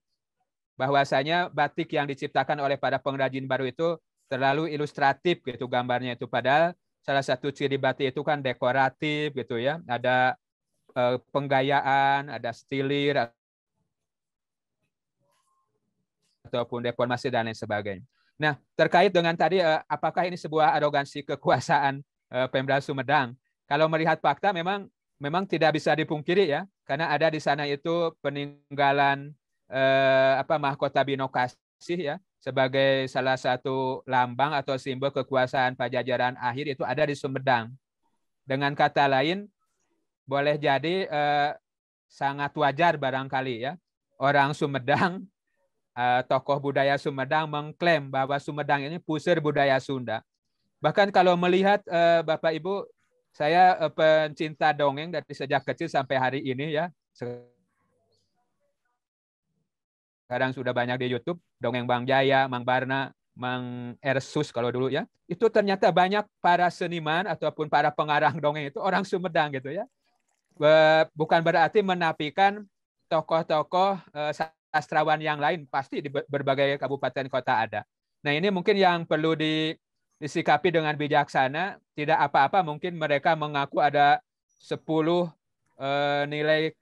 bahwasanya batik yang diciptakan oleh para pengrajin baru itu terlalu ilustratif gitu gambarnya itu, padahal salah satu ciri batik itu kan dekoratif gitu ya, ada penggayaan, ada stilir ataupun deformasi dan lain sebagainya. Nah, terkait dengan tadi apakah ini sebuah arogansi kekuasaan Pemda Sumedang? Kalau melihat fakta memang tidak bisa dipungkiri ya, karena ada di sana itu peninggalan mahkota Binokasih ya, sebagai salah satu lambang atau simbol kekuasaan Pajajaran akhir itu ada di Sumedang. Dengan kata lain, boleh jadi sangat wajar barangkali ya orang Sumedang, tokoh budaya Sumedang mengklaim bahwa Sumedang ini pusir budaya Sunda. Bahkan kalau melihat Bapak Ibu saya pencinta dongeng dari sejak kecil sampai hari ini ya. Sekarang sudah banyak di YouTube, dongeng Bang Jaya, Mang Barna, Mang Ersus kalau dulu ya. Itu ternyata banyak para seniman ataupun para pengarang dongeng itu orang Sumedang gitu ya. Bukan berarti menafikan tokoh-tokoh sastrawan yang lain, pasti di berbagai kabupaten kota ada. Nah, ini mungkin yang perlu disikapi dengan bijaksana. Tidak apa-apa mungkin mereka mengaku ada 10 nilai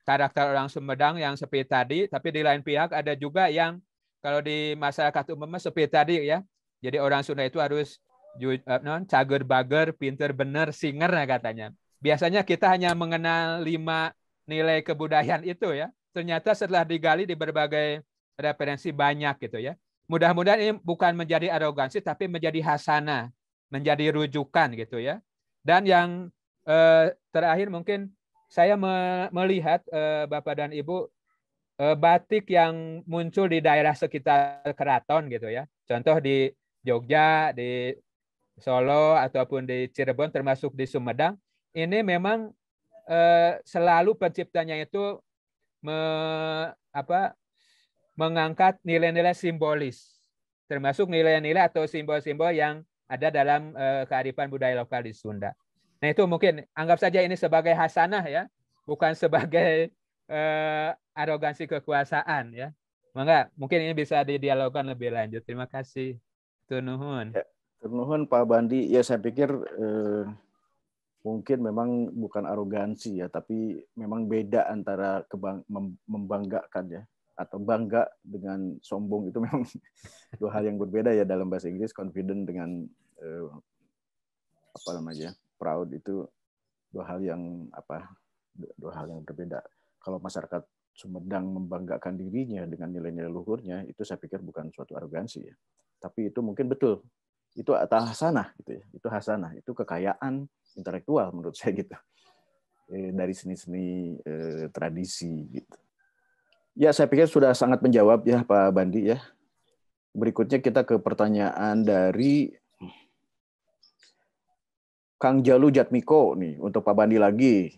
karakter orang Sumedang yang seperti tadi, tapi di lain pihak ada juga yang kalau di masyarakat umum seperti tadi ya. Jadi orang Sunda itu harus cager bager, pinter bener, singer katanya. Biasanya kita hanya mengenal 5 nilai kebudayaan itu ya. Ternyata setelah digali di berbagai referensi banyak gitu ya. Mudah-mudahan ini bukan menjadi arogansi tapi menjadi hasanah, menjadi rujukan gitu ya. Dan yang terakhir mungkin saya melihat Bapak dan Ibu batik yang muncul di daerah sekitar keraton gitu ya. Contoh di Jogja, di Solo ataupun di Cirebon termasuk di Sumedang, ini memang selalu penciptanya itu mengangkat nilai-nilai simbolis, termasuk nilai-nilai atau simbol-simbol yang ada dalam kearifan budaya lokal di Sunda. Nah itu mungkin anggap saja ini sebagai hasanah ya, bukan sebagai arogansi kekuasaan ya. Maka mungkin ini bisa didialogkan lebih lanjut. Terima kasih. Tunuhun. Ya, tunuhun Pak Bandi. Ya saya pikir mungkin memang bukan arogansi ya, tapi memang beda antara membanggakan ya atau bangga dengan sombong itu memang dua hal yang berbeda ya. Dalam bahasa Inggris confident dengan proud itu dua hal yang berbeda. Kalau masyarakat Sumedang membanggakan dirinya dengan nilai-nilai luhurnya, itu saya pikir bukan suatu arogansi ya. Tapi itu mungkin betul. Itu hasanah gitu ya. Itu hasanah, itu kekayaan intelektual menurut saya gitu. Dari seni-seni tradisi gitu. Ya, saya pikir sudah sangat menjawab ya Pak Bandi ya. Berikutnya kita ke pertanyaan dari Kang Jalu Jatmiko nih, untuk Pak Bandi lagi.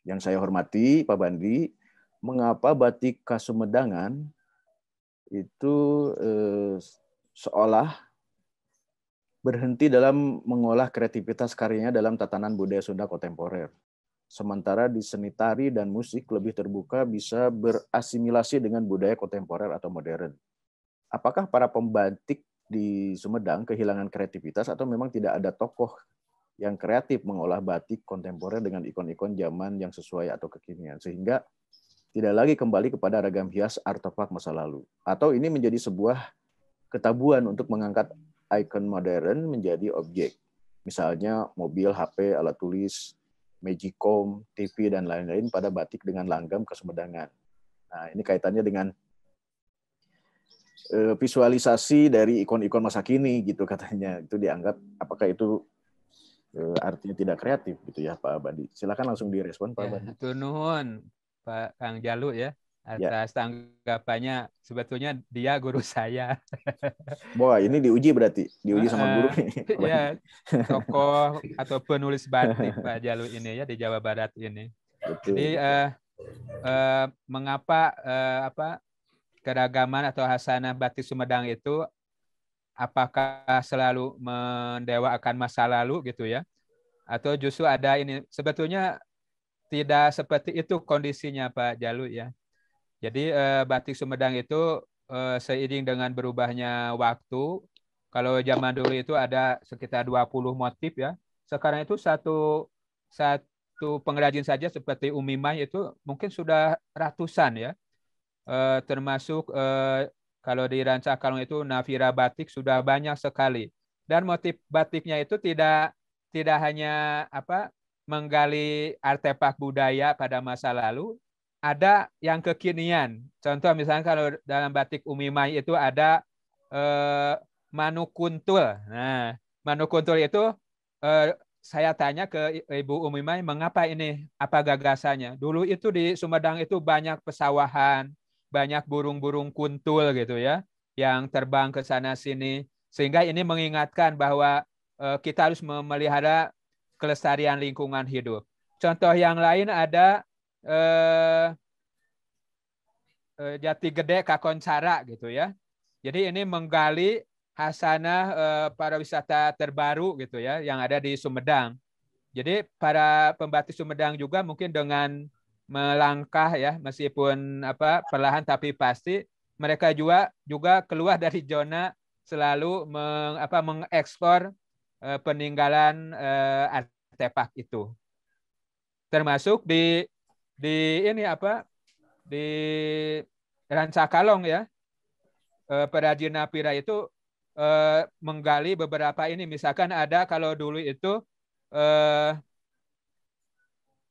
Yang saya hormati, Pak Bandi, mengapa batik khas Sumedangan itu seolah berhenti dalam mengolah kreativitas karyanya dalam tatanan budaya Sunda kontemporer. Sementara di seni tari dan musik lebih terbuka bisa berasimilasi dengan budaya kontemporer atau modern. Apakah para pembatik di Sumedang kehilangan kreativitas atau memang tidak ada tokoh yang kreatif mengolah batik kontemporer dengan ikon-ikon zaman yang sesuai atau kekinian, sehingga tidak lagi kembali kepada ragam hias artefak masa lalu? Atau ini menjadi sebuah ketabuhan untuk mengangkat ikon modern menjadi objek, misalnya mobil, HP, alat tulis, magicom, TV, dan lain-lain pada batik dengan langgam kesumedangan. Nah, ini kaitannya dengan visualisasi dari ikon-ikon masa kini gitu katanya. Itu dianggap, apakah itu artinya tidak kreatif gitu ya Pak Bandi? Silakan langsung direspon Pak Bandi. Nuhun Pak Kang Jalu ya atas tanggapannya. Sebetulnya dia guru saya. Wah, ini diuji berarti, diuji sama guru nih. Ya, tokoh atau penulis batik Pak Jalu ini ya di Jawa Barat ini. Betul, jadi mengapa keragaman atau hasanah batik Sumedang itu apakah selalu mendewakan masa lalu gitu ya? Atau justru ada ini, sebetulnya tidak seperti itu kondisinya Pak Jalu ya. Jadi batik Sumedang itu seiring dengan berubahnya waktu, kalau zaman dulu itu ada sekitar 20 motif ya. Sekarang itu satu pengrajin saja seperti Umi Mai itu mungkin sudah ratusan ya. Termasuk kalau di Rancakalong itu Navira batik sudah banyak sekali. Dan motif batiknya itu tidak hanya menggali artefak budaya pada masa lalu, ada yang kekinian. Contoh misalnya kalau dalam batik Umi Mai itu ada manukuntul. Nah, manukuntul itu saya tanya ke Ibu Umi Mai, mengapa ini? Apa gagasannya? Dulu itu di Sumedang itu banyak pesawahan, banyak burung-burung kuntul gitu ya, yang terbang ke sana sini, sehingga ini mengingatkan bahwa kita harus memelihara kelestarian lingkungan hidup. Contoh yang lain ada Jati Gede Kakonsara gitu ya. Jadi ini menggali hasanah pariwisata terbaru gitu ya yang ada di Sumedang. Jadi para pembatik Sumedang juga mungkin dengan melangkah ya meskipun perlahan tapi pasti mereka juga keluar dari zona selalu mengekspor peninggalan artefak itu. Termasuk di ini di Rancakalong ya. Perajin Napira itu menggali beberapa ini, misalkan ada kalau dulu itu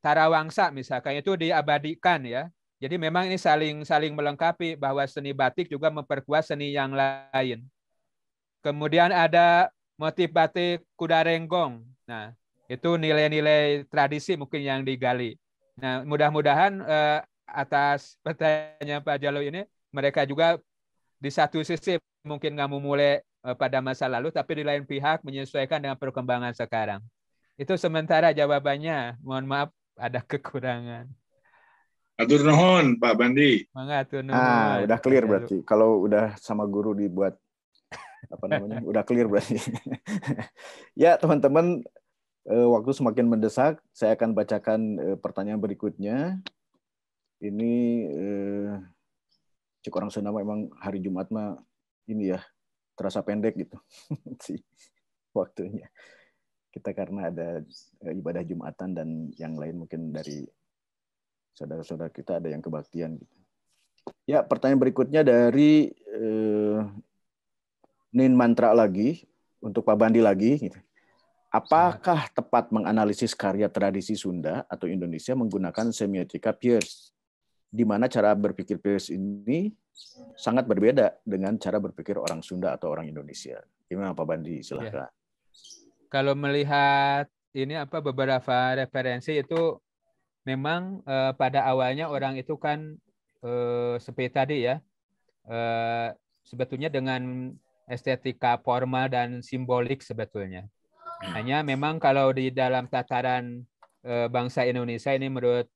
Tarawangsa misalkan itu diabadikan ya. Jadi memang ini saling melengkapi bahwa seni batik juga memperkuat seni yang lain. Kemudian ada motif batik kuda renggong. Nah, itu nilai-nilai tradisi mungkin yang digali. Nah, mudah-mudahan atas pertanyaan Pak Jalo ini mereka juga di satu sisi mungkin nggak memulai pada masa lalu, tapi di lain pihak menyesuaikan dengan perkembangan sekarang. Itu sementara jawabannya. Mohon maaf ada kekurangan. Atur nuhun Pak Bandi. Atur nuhun. Udah clear berarti. Kalau udah sama guru dibuat udah clear berarti. Ya teman-teman, waktu semakin mendesak, saya akan bacakan pertanyaan berikutnya. Ini cik orang Sunda memang hari Jumat mah ini ya terasa pendek gitu sih waktunya. Kita karena ada ibadah Jumatan dan yang lain mungkin dari saudara-saudara kita ada yang kebaktian gitu. Ya, pertanyaan berikutnya dari Nin Mantra lagi untuk Pak Bandi lagi gitu. Apakah tepat menganalisis karya tradisi Sunda atau Indonesia menggunakan semiotika Peirce, di mana cara berpikir Peirce ini sangat berbeda dengan cara berpikir orang Sunda atau orang Indonesia? Gimana Pak Bandi? Silahkan. Ya. Kalau melihat ini beberapa referensi itu memang pada awalnya orang itu kan seperti tadi ya sebetulnya dengan estetika formal dan simbolik sebetulnya. Hanya memang kalau di dalam tataran bangsa Indonesia ini menurut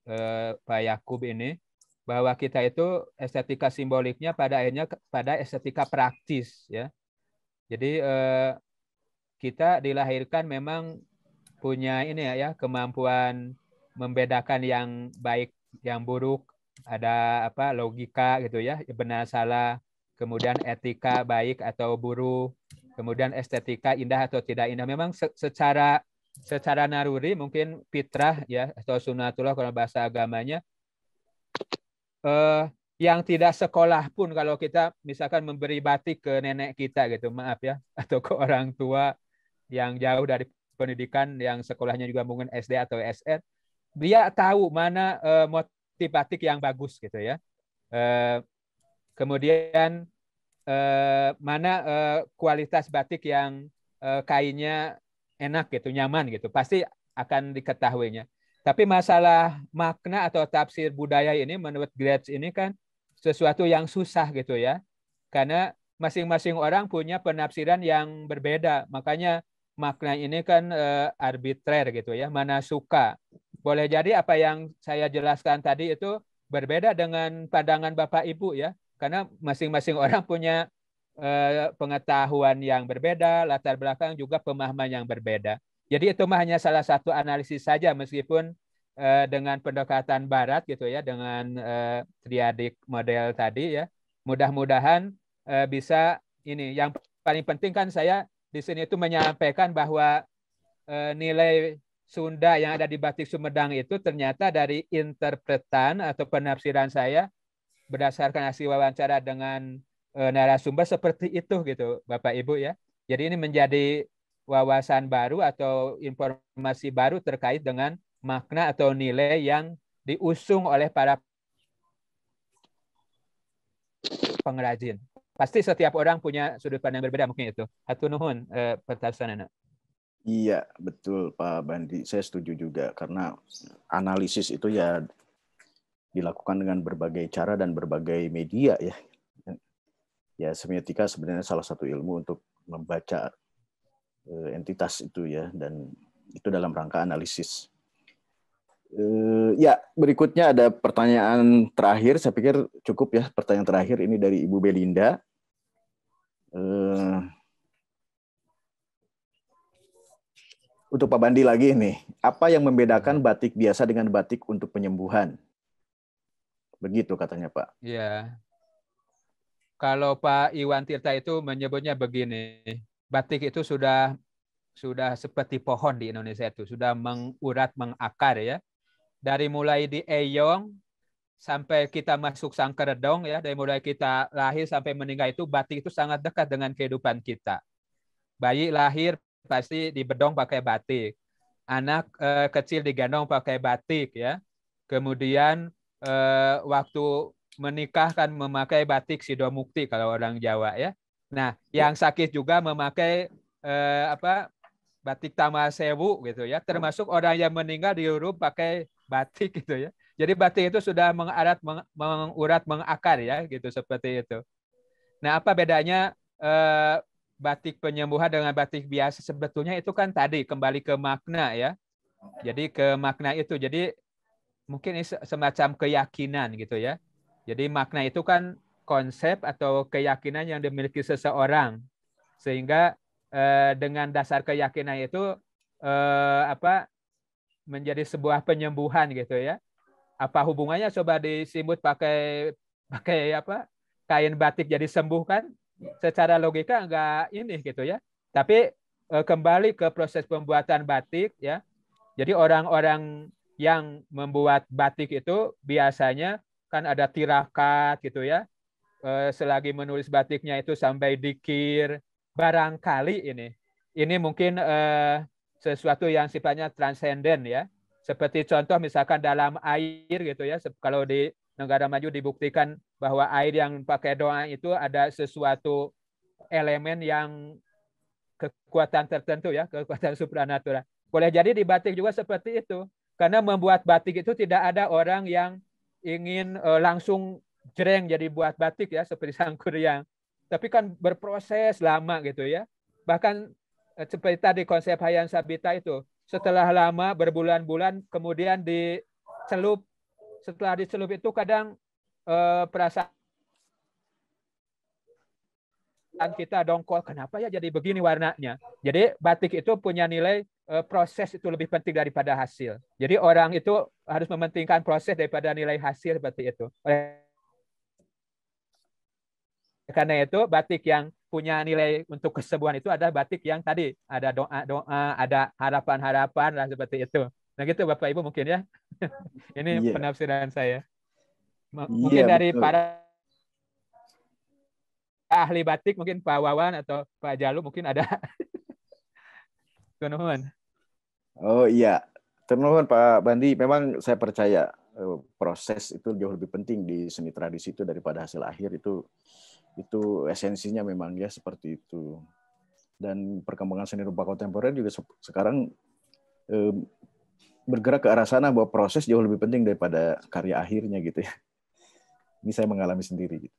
Pak Yakub ini bahwa kita itu estetika simboliknya pada akhirnya pada estetika praktis ya. Jadi kita dilahirkan memang punya ini ya kemampuan membedakan yang baik yang buruk, ada logika gitu ya, benar salah, kemudian etika baik atau buruk, kemudian estetika indah atau tidak indah. Memang secara naluri mungkin fitrah ya atau sunatullah kalau bahasa agamanya yang tidak sekolah pun kalau kita misalkan memberi batik ke nenek kita gitu, maaf ya, atau ke orang tua yang jauh dari pendidikan yang sekolahnya juga mungkin SD atau SR, dia tahu mana motif batik yang bagus gitu ya. Kemudian mana kualitas batik yang kainnya enak gitu, nyaman gitu, pasti akan diketahuinya. Tapi masalah makna atau tafsir budaya ini menurut Gretsch ini kan sesuatu yang susah gitu ya. Karena masing-masing orang punya penafsiran yang berbeda. Makanya makna ini kan arbitrer gitu ya, mana suka. Boleh jadi apa yang saya jelaskan tadi itu berbeda dengan pandangan Bapak Ibu ya. Karena masing-masing orang punya pengetahuan yang berbeda, latar belakang juga pemahaman yang berbeda. Jadi itu mah hanya salah satu analisis saja meskipun dengan pendekatan barat gitu ya, dengan triadik model tadi ya. Mudah-mudahan bisa ini. Yang paling penting kan saya di sini itu menyampaikan bahwa nilai Sunda yang ada di batik Sumedang itu ternyata dari interpretan atau penafsiran saya berdasarkan hasil wawancara dengan narasumber seperti itu gitu Bapak Ibu ya. Jadi ini menjadi wawasan baru atau informasi baru terkait dengan makna atau nilai yang diusung oleh para pengrajin. Pasti setiap orang punya sudut pandang berbeda mungkin itu. Hatur nuhun pertanyaan. Iya, betul Pak Bandi. Saya setuju juga karena analisis itu ya dilakukan dengan berbagai cara dan berbagai media ya. Ya, semiotika sebenarnya salah satu ilmu untuk membaca entitas itu ya, dan Itu dalam rangka analisis. Ya, berikutnya ada pertanyaan terakhir. Saya pikir cukup ya pertanyaan terakhir ini dari Ibu Belinda. Untuk Pak Bandi lagi nih, apa yang membedakan batik biasa dengan batik untuk penyembuhan? Begitu katanya Pak. Iya. Kalau Pak Iwan Tirta itu menyebutnya begini, batik itu sudah seperti pohon di Indonesia itu, sudah mengurat, mengakar ya. Dari mulai di eyong sampai kita masuk sangkeredong ya, dari mulai kita lahir sampai meninggal itu batik itu sangat dekat dengan kehidupan kita. Bayi lahir pasti dibedong pakai batik. Anak kecil digendong pakai batik ya. Kemudian waktu menikah kan memakai batik sidomukti kalau orang Jawa ya. Nah, yang sakit juga memakai batik Tamasewu gitu ya. Termasuk orang yang meninggal diurut pakai batik gitu ya. Jadi batik itu sudah mengurat, mengakar ya gitu seperti itu. Nah, apa bedanya batik penyembuhan dengan batik biasa? Sebetulnya itu kan tadi kembali ke makna ya. Jadi ke makna itu. Jadi mungkin ini semacam keyakinan gitu ya. Jadi makna itu kan konsep atau keyakinan yang dimiliki seseorang. Sehingga dengan dasar keyakinan itu menjadi sebuah penyembuhan gitu ya. Apa hubungannya coba disimut pakai kain batik jadi sembuh kan? Secara logika enggak ini gitu ya. Tapi kembali ke proses pembuatan batik ya. Jadi orang-orang yang membuat batik itu biasanya kan ada tirakat gitu ya. Selagi menulis batiknya itu sampai dikir. Barangkali ini mungkin sesuatu yang sifatnya transenden ya. Seperti contoh misalkan dalam air gitu ya. Kalau di negara maju dibuktikan bahwa air yang pakai doa itu ada sesuatu elemen yang kekuatan tertentu ya, kekuatan supranatural. Boleh jadi di batik juga seperti itu. Karena membuat batik itu tidak ada orang yang ingin langsung jreng jadi buat batik ya, seperti Sangkuriang. Tapi kan berproses lama gitu ya. Bahkan seperti tadi konsep Hayam Sabita itu, setelah lama berbulan-bulan kemudian dicelup. Setelah dicelup itu kadang perasaan kita dongkol, kenapa ya jadi begini warnanya. Jadi batik itu punya nilai proses itu lebih penting daripada hasil. Jadi orang itu harus mementingkan proses daripada nilai hasil seperti itu. Karena itu batik yang punya nilai untuk kesembuhan itu ada batik yang tadi ada doa-doa, ada harapan-harapan lah seperti itu. Nah gitu Bapak Ibu mungkin ya. Ini penafsiran saya. Mungkin dari para ahli batik, mungkin Pak Wawan atau Pak Jalu mungkin ada. Nuhun. Oh iya, nuhun Pak Bandi. Memang saya percaya proses itu jauh lebih penting di seni tradisi itu daripada hasil akhir itu esensinya memang ya seperti itu. Dan perkembangan seni rupa kontemporer juga sekarang bergerak ke arah sana bahwa proses jauh lebih penting daripada karya akhirnya gitu ya. Ini saya mengalami sendiri gitu.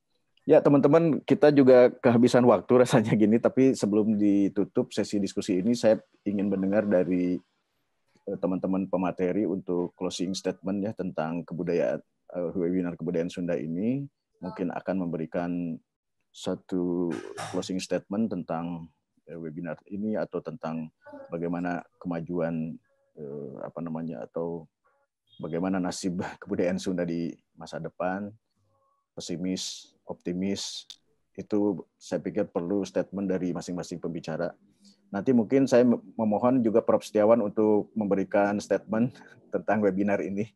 Ya teman-teman, kita juga kehabisan waktu rasanya gini, tapi sebelum ditutup sesi diskusi ini saya ingin mendengar dari teman-teman pemateri untuk closing statement ya tentang kebudayaan webinar kebudayaan Sunda ini. Mungkin akan memberikan satu closing statement tentang webinar ini atau tentang bagaimana kemajuan atau bagaimana nasib kebudayaan Sunda di masa depan, pesimis, optimis, itu saya pikir perlu statement dari masing-masing pembicara. Nanti mungkin saya memohon juga Prof. Setiawan untuk memberikan statement tentang webinar ini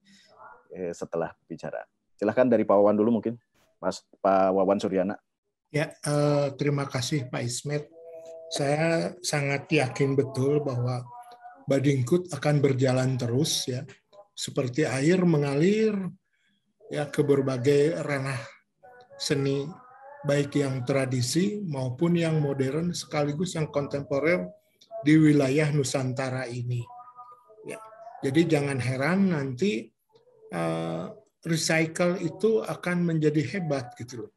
setelah bicara. Silahkan dari Pak Wawan dulu mungkin, Pak Wawan Suryana. Ya, terima kasih Pak Ismet. Saya sangat yakin betul bahwa Badingkut akan berjalan terus ya, seperti air mengalir ya ke berbagai ranah seni, baik yang tradisi maupun yang modern sekaligus yang kontemporer di wilayah Nusantara ini. Ya, jadi jangan heran nanti recycle itu akan menjadi hebat gitu loh.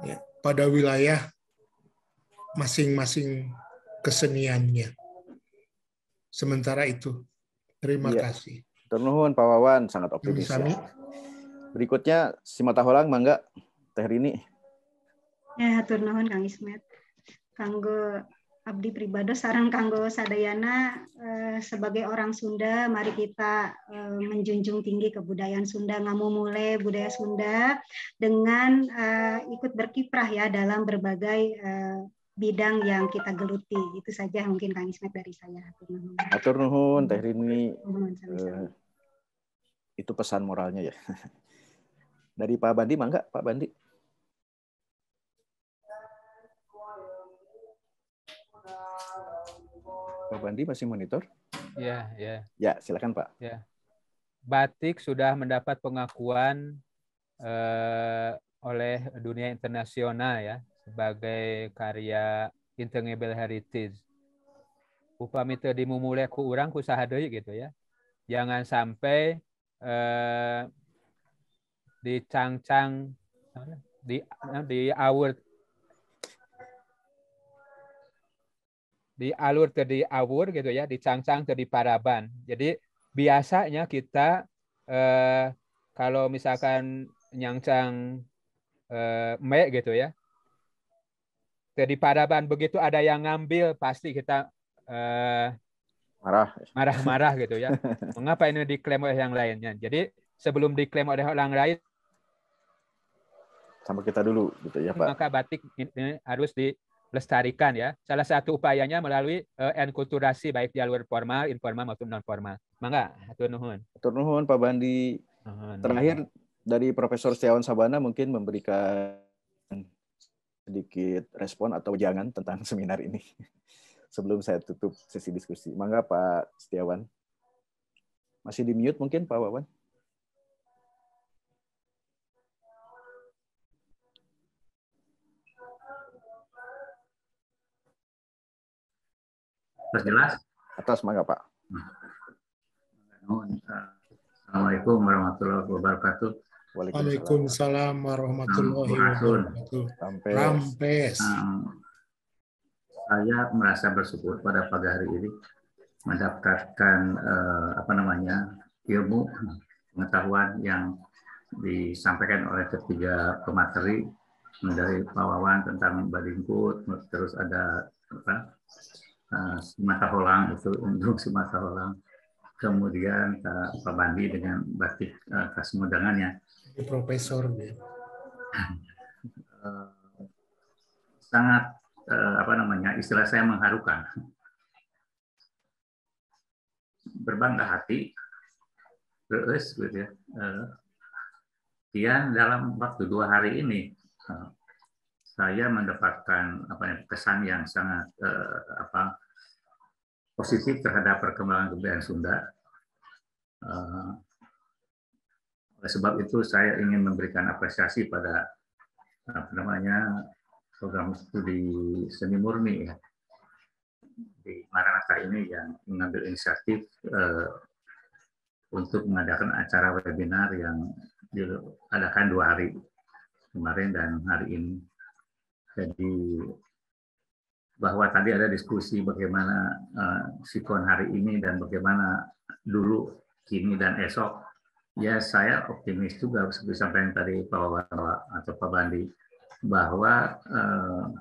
Ya, pada wilayah masing-masing keseniannya. sementara itu. Terima Iya. kasih. Tur nuhun Pak Wawan, sangat optimis Sami. ya. Berikutnya si Mataholang, mangga Teh Rini. Ya, hatur nuhun Kang Ismet. Kanggo abdi pribados sareng kanggo sadayana sebagai orang Sunda, mari kita menjunjung tinggi kebudayaan Sunda, ngamumule budaya Sunda dengan ikut berkiprah ya dalam berbagai bidang yang kita geluti. Itu saja mungkin Kang Ismet dari saya. Atur nuhun Teh Rini. Sami-sami. Itu pesan moralnya ya. Dari Pak Bandi, mangga Pak Bandi. Pak Bandi masih monitor? Ya, ya. Ya, silakan Pak. Ya. Batik sudah mendapat pengakuan oleh dunia internasional ya sebagai karya intangible heritage. Upami teu dimumule ku urang ku saha deui gitu ya. Jangan sampai dicangcang di alur tadi awur gitu ya, dicangcang tadi paraban. Jadi biasanya kita kalau misalkan nyangcang me gitu ya, tadi paraban begitu ada yang ngambil pasti kita marah-marah gitu ya. Mengapa ini diklaim oleh yang lainnya? Jadi sebelum diklaim oleh orang lain, sama kita dulu gitu ya Pak. Maka batik ini harus dilestarikan ya. Salah satu upayanya melalui enkulturasi baik di alur formal, informal maupun non formal. Mangga, hatur nuhun. Hatur nuhun Pak Bandi. Terakhir dari Profesor Setiawan Sabana mungkin memberikan sedikit respon atau jangan tentang seminar ini sebelum saya tutup sesi diskusi. Mangga Pak Setiawan. Masih di mute mungkin Pak Wawan? Jelas? Atas, mangga Pak. Assalamualaikum warahmatullahi wabarakatuh. Waalaikumsalam warahmatullahi wabarakatuh. Rampes. Saya merasa bersyukur pada pagi hari ini mendapatkan ilmu pengetahuan yang disampaikan oleh ketiga pemateri, dari Pak Wawan tentang Badingkut, terus ada Mataholang itu untuk Mataholang, kemudian Pak Bandi dengan batik Kasumudangannya. Profesor sangat istilah saya mengharukan, berbangga hati, terus gitu ya. Kian dalam waktu 2 hari ini saya mendapatkan kesan yang sangat positif terhadap perkembangan kebudayaan Sunda. Oleh sebab itu saya ingin memberikan apresiasi pada program studi seni murni ya, di Maranatha ini yang mengambil inisiatif untuk mengadakan acara webinar yang diadakan 2 hari kemarin dan hari ini. Jadi bahwa tadi ada diskusi bagaimana sikon hari ini dan bagaimana dulu, kini, dan esok. Ya, saya optimis juga seperti sampaikan tadi Pak Wawan atau Pak Bandi, bahwa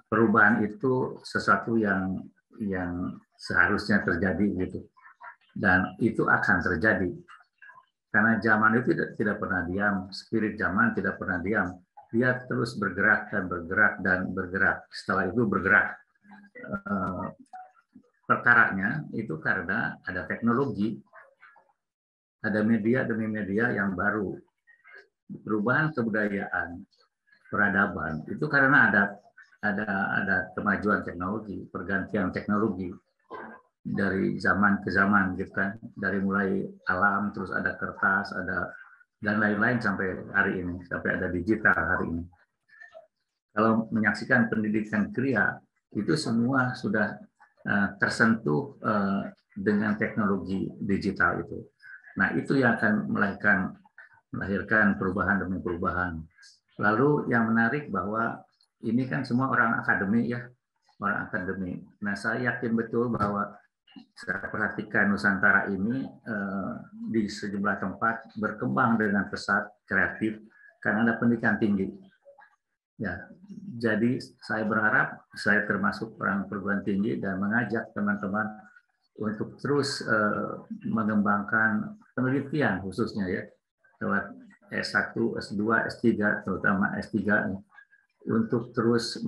perubahan itu sesuatu yang seharusnya terjadi gitu, dan itu akan terjadi karena zaman itu tidak pernah diam, spirit zaman tidak pernah diam, dia terus bergerak dan bergerak dan bergerak. Setelah itu bergerak. Perkaranya itu karena ada teknologi, ada media demi media yang baru, perubahan kebudayaan, peradaban itu karena ada kemajuan teknologi, pergantian teknologi dari zaman ke zaman gitu kan, dari mulai alam terus ada kertas, ada dan lain-lain sampai hari ini, sampai ada digital hari ini. Kalau menyaksikan pendidikan kriya itu semua sudah tersentuh dengan teknologi digital itu. Nah, itu yang akan melahirkan perubahan demi perubahan. Lalu yang menarik bahwa ini kan semua orang akademik ya, orang akademik. Nah, saya yakin betul bahwa saya perhatikan Nusantara ini di sejumlah tempat berkembang dengan pesat, kreatif, karena ada pendidikan tinggi. Ya, jadi saya berharap saya termasuk orang perguruan tinggi dan mengajak teman-teman untuk terus mengembangkan penelitian khususnya ya lewat S1, S2, S3, terutama S3 untuk terus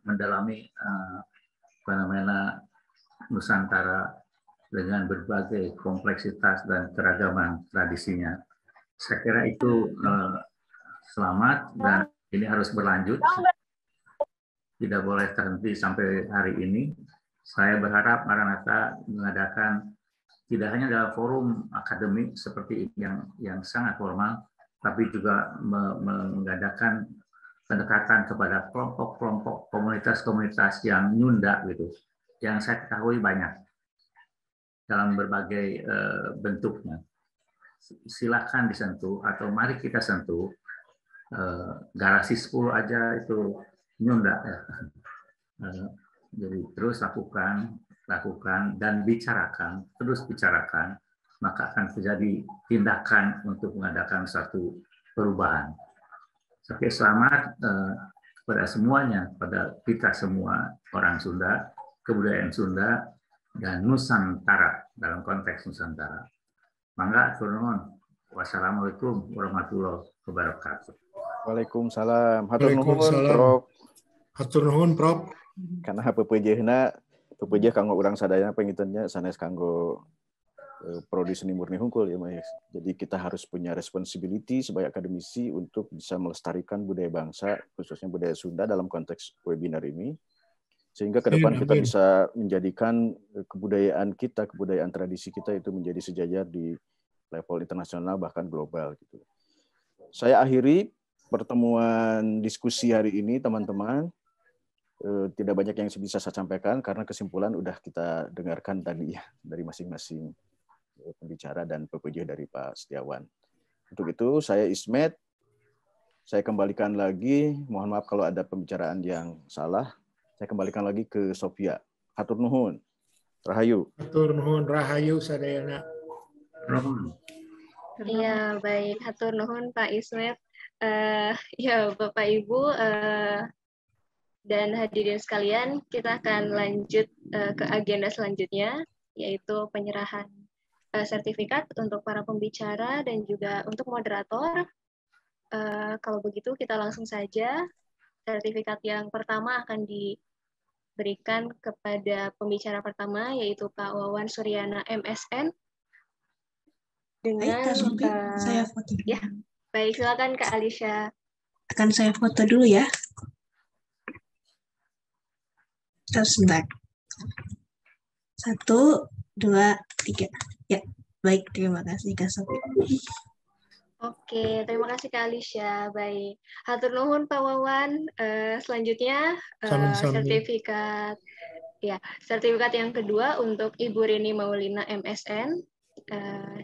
mendalami Nusantara dengan berbagai kompleksitas dan keragaman tradisinya. Saya kira itu selamat dan ini harus berlanjut. Tidak boleh terhenti sampai hari ini. Saya berharap Maranatha mengadakan tidak hanya dalam forum akademik seperti yang sangat formal, tapi juga mengadakan pendekatan kepada kelompok-kelompok komunitas-komunitas yang nyunda gitu, yang saya ketahui banyak dalam berbagai bentuknya. Silakan disentuh atau mari kita sentuh. Garasi 10 aja itu nyunda ya. Jadi terus lakukan dan bicarakan, terus bicarakan, maka akan terjadi tindakan untuk mengadakan satu perubahan. Oke, selamat pada semuanya, pada kita semua orang Sunda, kebudayaan Sunda dan Nusantara dalam konteks Nusantara. Mangga atur nuhun. Wassalamualaikum warahmatullahi wabarakatuh. Waalaikumsalam. Hatur nuhun, Prof. Hatur nuhun, Prof. Karena pepeujeuhna kanggo urang sadayana pengitanya sanes kanggo prodi seni murni hungkul ya, Mas. Jadi kita harus punya responsibility sebagai akademisi untuk bisa melestarikan budaya bangsa, khususnya budaya Sunda dalam konteks webinar ini. Sehingga ke depan kita bisa menjadikan kebudayaan kita, kebudayaan tradisi kita itu menjadi sejajar di level internasional bahkan global gitu. Saya akhiri pertemuan diskusi hari ini, teman-teman. Tidak banyak yang bisa saya sampaikan karena kesimpulan udah kita dengarkan tadi ya dari masing-masing pembicara dan pepeujeuh dari Pak Setiawan. Untuk itu saya Ismet, saya kembalikan lagi. Mohon maaf kalau ada pembicaraan yang salah. Saya kembalikan lagi ke Sofia. Hatur nuhun. Rahayu. Hatur nuhun, rahayu sadayana. Iya, baik. Hatur nuhun Pak Ismet. Ya, Bapak Ibu dan hadirin sekalian, kita akan lanjut ke agenda selanjutnya, yaitu penyerahan sertifikat untuk para pembicara dan juga untuk moderator. Kalau begitu, kita langsung saja. Sertifikat yang pertama akan diberikan kepada pembicara pertama, yaitu Pak Wawan Suryana, MSN. Dengan, saya foto dulu. Ya, baik, silakan Kak Alisha. Akan saya foto dulu ya. Sebentar. 1, 2, 3. Ya, baik. Terima kasih Kak Sofi. Oke, terima kasih Kak Alisha. Baik. Hatur nuhun Pak Wawan. Selanjutnya sertifikat yang kedua untuk Ibu Rini Maulina, MSN.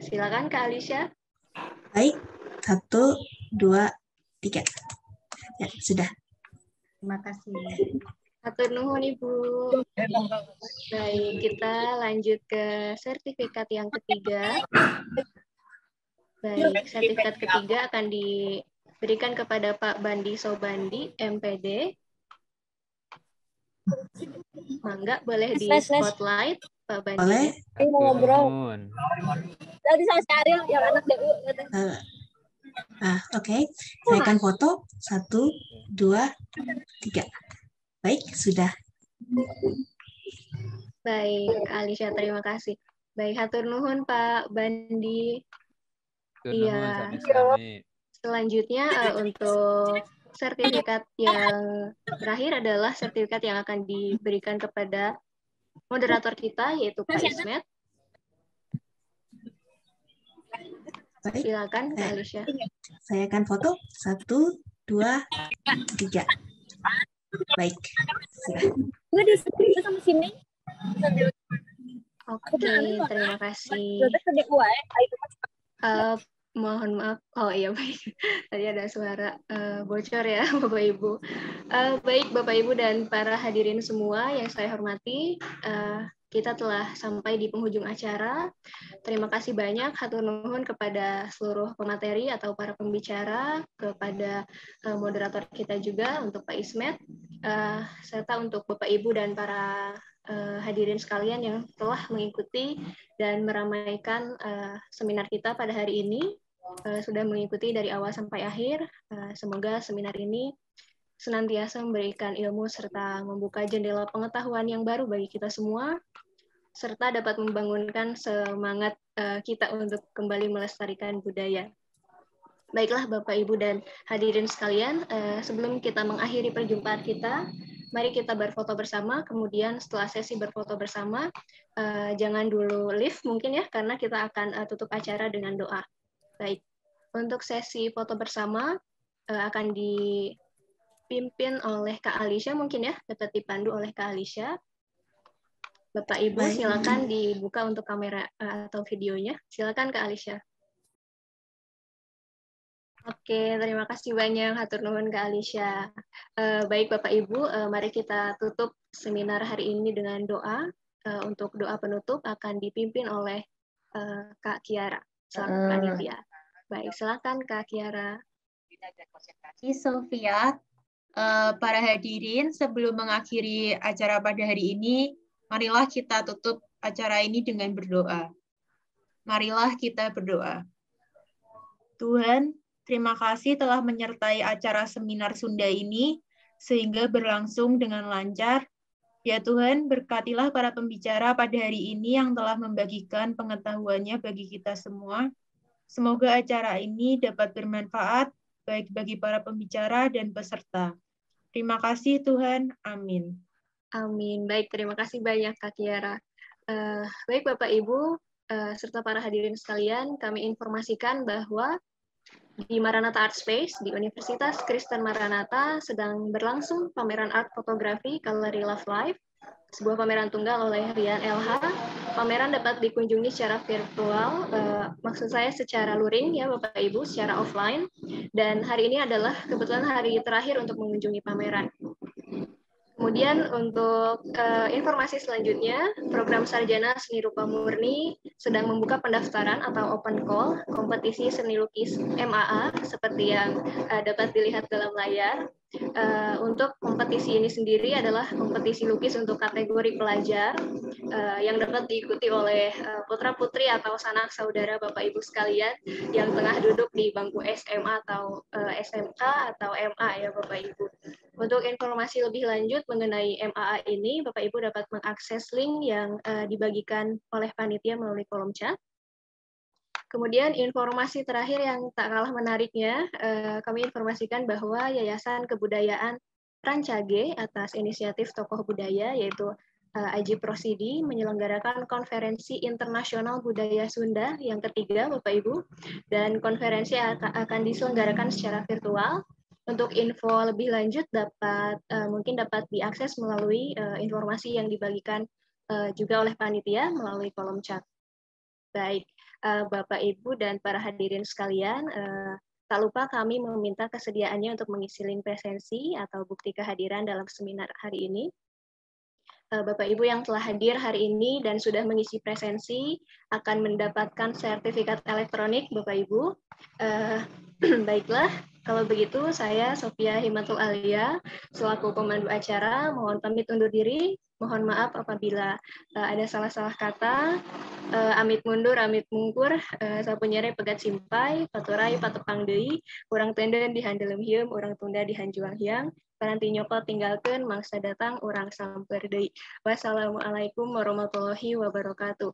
Silakan Kak Alisha. Baik. 1, 2, 3. Ya, sudah. Terima kasih. Hatur nuhun Ibu. Baik, kita lanjut ke sertifikat yang ketiga. Baik, sertifikat ketiga akan diberikan kepada Pak Bandi Sobandi, MPD. Mangga, boleh di spotlight Pak Bandi. Boleh. Mau ngobrol. Tadi saya cari yang anak DU. Oke. Saya akan foto. 1, 2, 3. Baik, sudah. Baik, Alisha, terima kasih. Baik, hatur nuhun Pak Bandi. Iya. Selanjutnya untuk sertifikat yang terakhir adalah sertifikat yang akan diberikan kepada moderator kita, yaitu Pak Ismet. Baik. Silakan, Kak Alisha. Saya akan foto. 1, 2, 3. Baik. Nggak di sama sini. Oke, terima kasih. Mohon maaf. Oh iya, baik. Tadi ada suara bocor ya, Bapak Ibu. Baik, Bapak Ibu dan para hadirin semua yang saya hormati, kita telah sampai di penghujung acara. Terima kasih banyak, hatur nuhun kepada seluruh pemateri atau para pembicara, kepada moderator kita juga, untuk Pak Ismet, serta untuk Bapak Ibu dan para hadirin sekalian yang telah mengikuti dan meramaikan seminar kita pada hari ini. Sudah mengikuti dari awal sampai akhir. Semoga seminar ini senantiasa memberikan ilmu serta membuka jendela pengetahuan yang baru bagi kita semua, serta dapat membangunkan semangat kita untuk kembali melestarikan budaya. Baiklah Bapak, Ibu, dan hadirin sekalian, sebelum kita mengakhiri perjumpaan kita, mari kita berfoto bersama, kemudian setelah sesi berfoto bersama, jangan dulu live mungkin ya, karena kita akan tutup acara dengan doa. Baik, untuk sesi foto bersama akan dipimpin oleh Kak Alisha mungkin ya, dapat dipandu oleh Kak Alisha. Bapak Ibu silakan dibuka untuk kamera atau videonya. Silakan Kak Alisha. Oke, terima kasih banyak hatur nuhun Kak Alisha. Baik Bapak Ibu, mari kita tutup seminar hari ini dengan doa. Untuk doa penutup akan dipimpin oleh Kak Kiara selaku panitia. Baik, silakan Kak Kiara. Sofia, para hadirin, sebelum mengakhiri acara pada hari ini, marilah kita tutup acara ini dengan berdoa. Marilah kita berdoa. Tuhan, terima kasih telah menyertai acara seminar Sunda ini, sehingga berlangsung dengan lancar. Ya Tuhan, berkatilah para pembicara pada hari ini yang telah membagikan pengetahuannya bagi kita semua. Semoga acara ini dapat bermanfaat baik bagi para pembicara dan peserta. Terima kasih Tuhan. Amin. Amin. Baik, terima kasih banyak Kak Kiara. Baik Bapak Ibu, serta para hadirin sekalian, kami informasikan bahwa di Maranatha Art Space di Universitas Kristen Maranatha sedang berlangsung pameran art fotografi Gallery Love Life, sebuah pameran tunggal oleh Rian LH. Pameran dapat dikunjungi secara virtual, maksud saya secara luring ya Bapak Ibu, secara offline. Dan hari ini adalah kebetulan hari terakhir untuk mengunjungi pameran. Kemudian untuk informasi selanjutnya, program Sarjana Seni Rupa Murni sedang membuka pendaftaran atau open call kompetisi seni lukis MAA seperti yang dapat dilihat dalam layar. Untuk kompetisi ini sendiri adalah kompetisi lukis untuk kategori pelajar yang dapat diikuti oleh putra-putri atau sanak saudara Bapak Ibu sekalian yang tengah duduk di bangku SMA atau SMK atau MA ya Bapak Ibu. Untuk informasi lebih lanjut mengenai MAA ini, Bapak Ibu dapat mengakses link yang dibagikan oleh panitia melalui kolom chat. Kemudian informasi terakhir yang tak kalah menariknya, kami informasikan bahwa Yayasan Kebudayaan Rancage atas inisiatif tokoh budaya yaitu Aji Prosidi menyelenggarakan konferensi internasional budaya Sunda yang ketiga Bapak Ibu, dan konferensi akan diselenggarakan secara virtual. Untuk info lebih lanjut mungkin dapat diakses melalui informasi yang dibagikan juga oleh panitia melalui kolom chat. Baik, Bapak, Ibu, dan para hadirin sekalian, tak lupa kami meminta kesediaannya untuk mengisi link presensi atau bukti kehadiran dalam seminar hari ini. Bapak Ibu yang telah hadir hari ini dan sudah mengisi presensi akan mendapatkan sertifikat elektronik Bapak Ibu. Baiklah, kalau begitu saya Sofia Himatul Alia selaku pemandu acara mohon pamit undur diri. Mohon maaf apabila ada salah-salah kata. Amit mundur, amit mungkur, sapunyere pegat simpai, paturai patepang deui, urang tenden di handelem hieum, urang tunda di hanjuang hiang. Paranti nyokot tinggalkeun mangsa datang urang samper deui. Wassalamualaikum warahmatullahi wabarakatuh.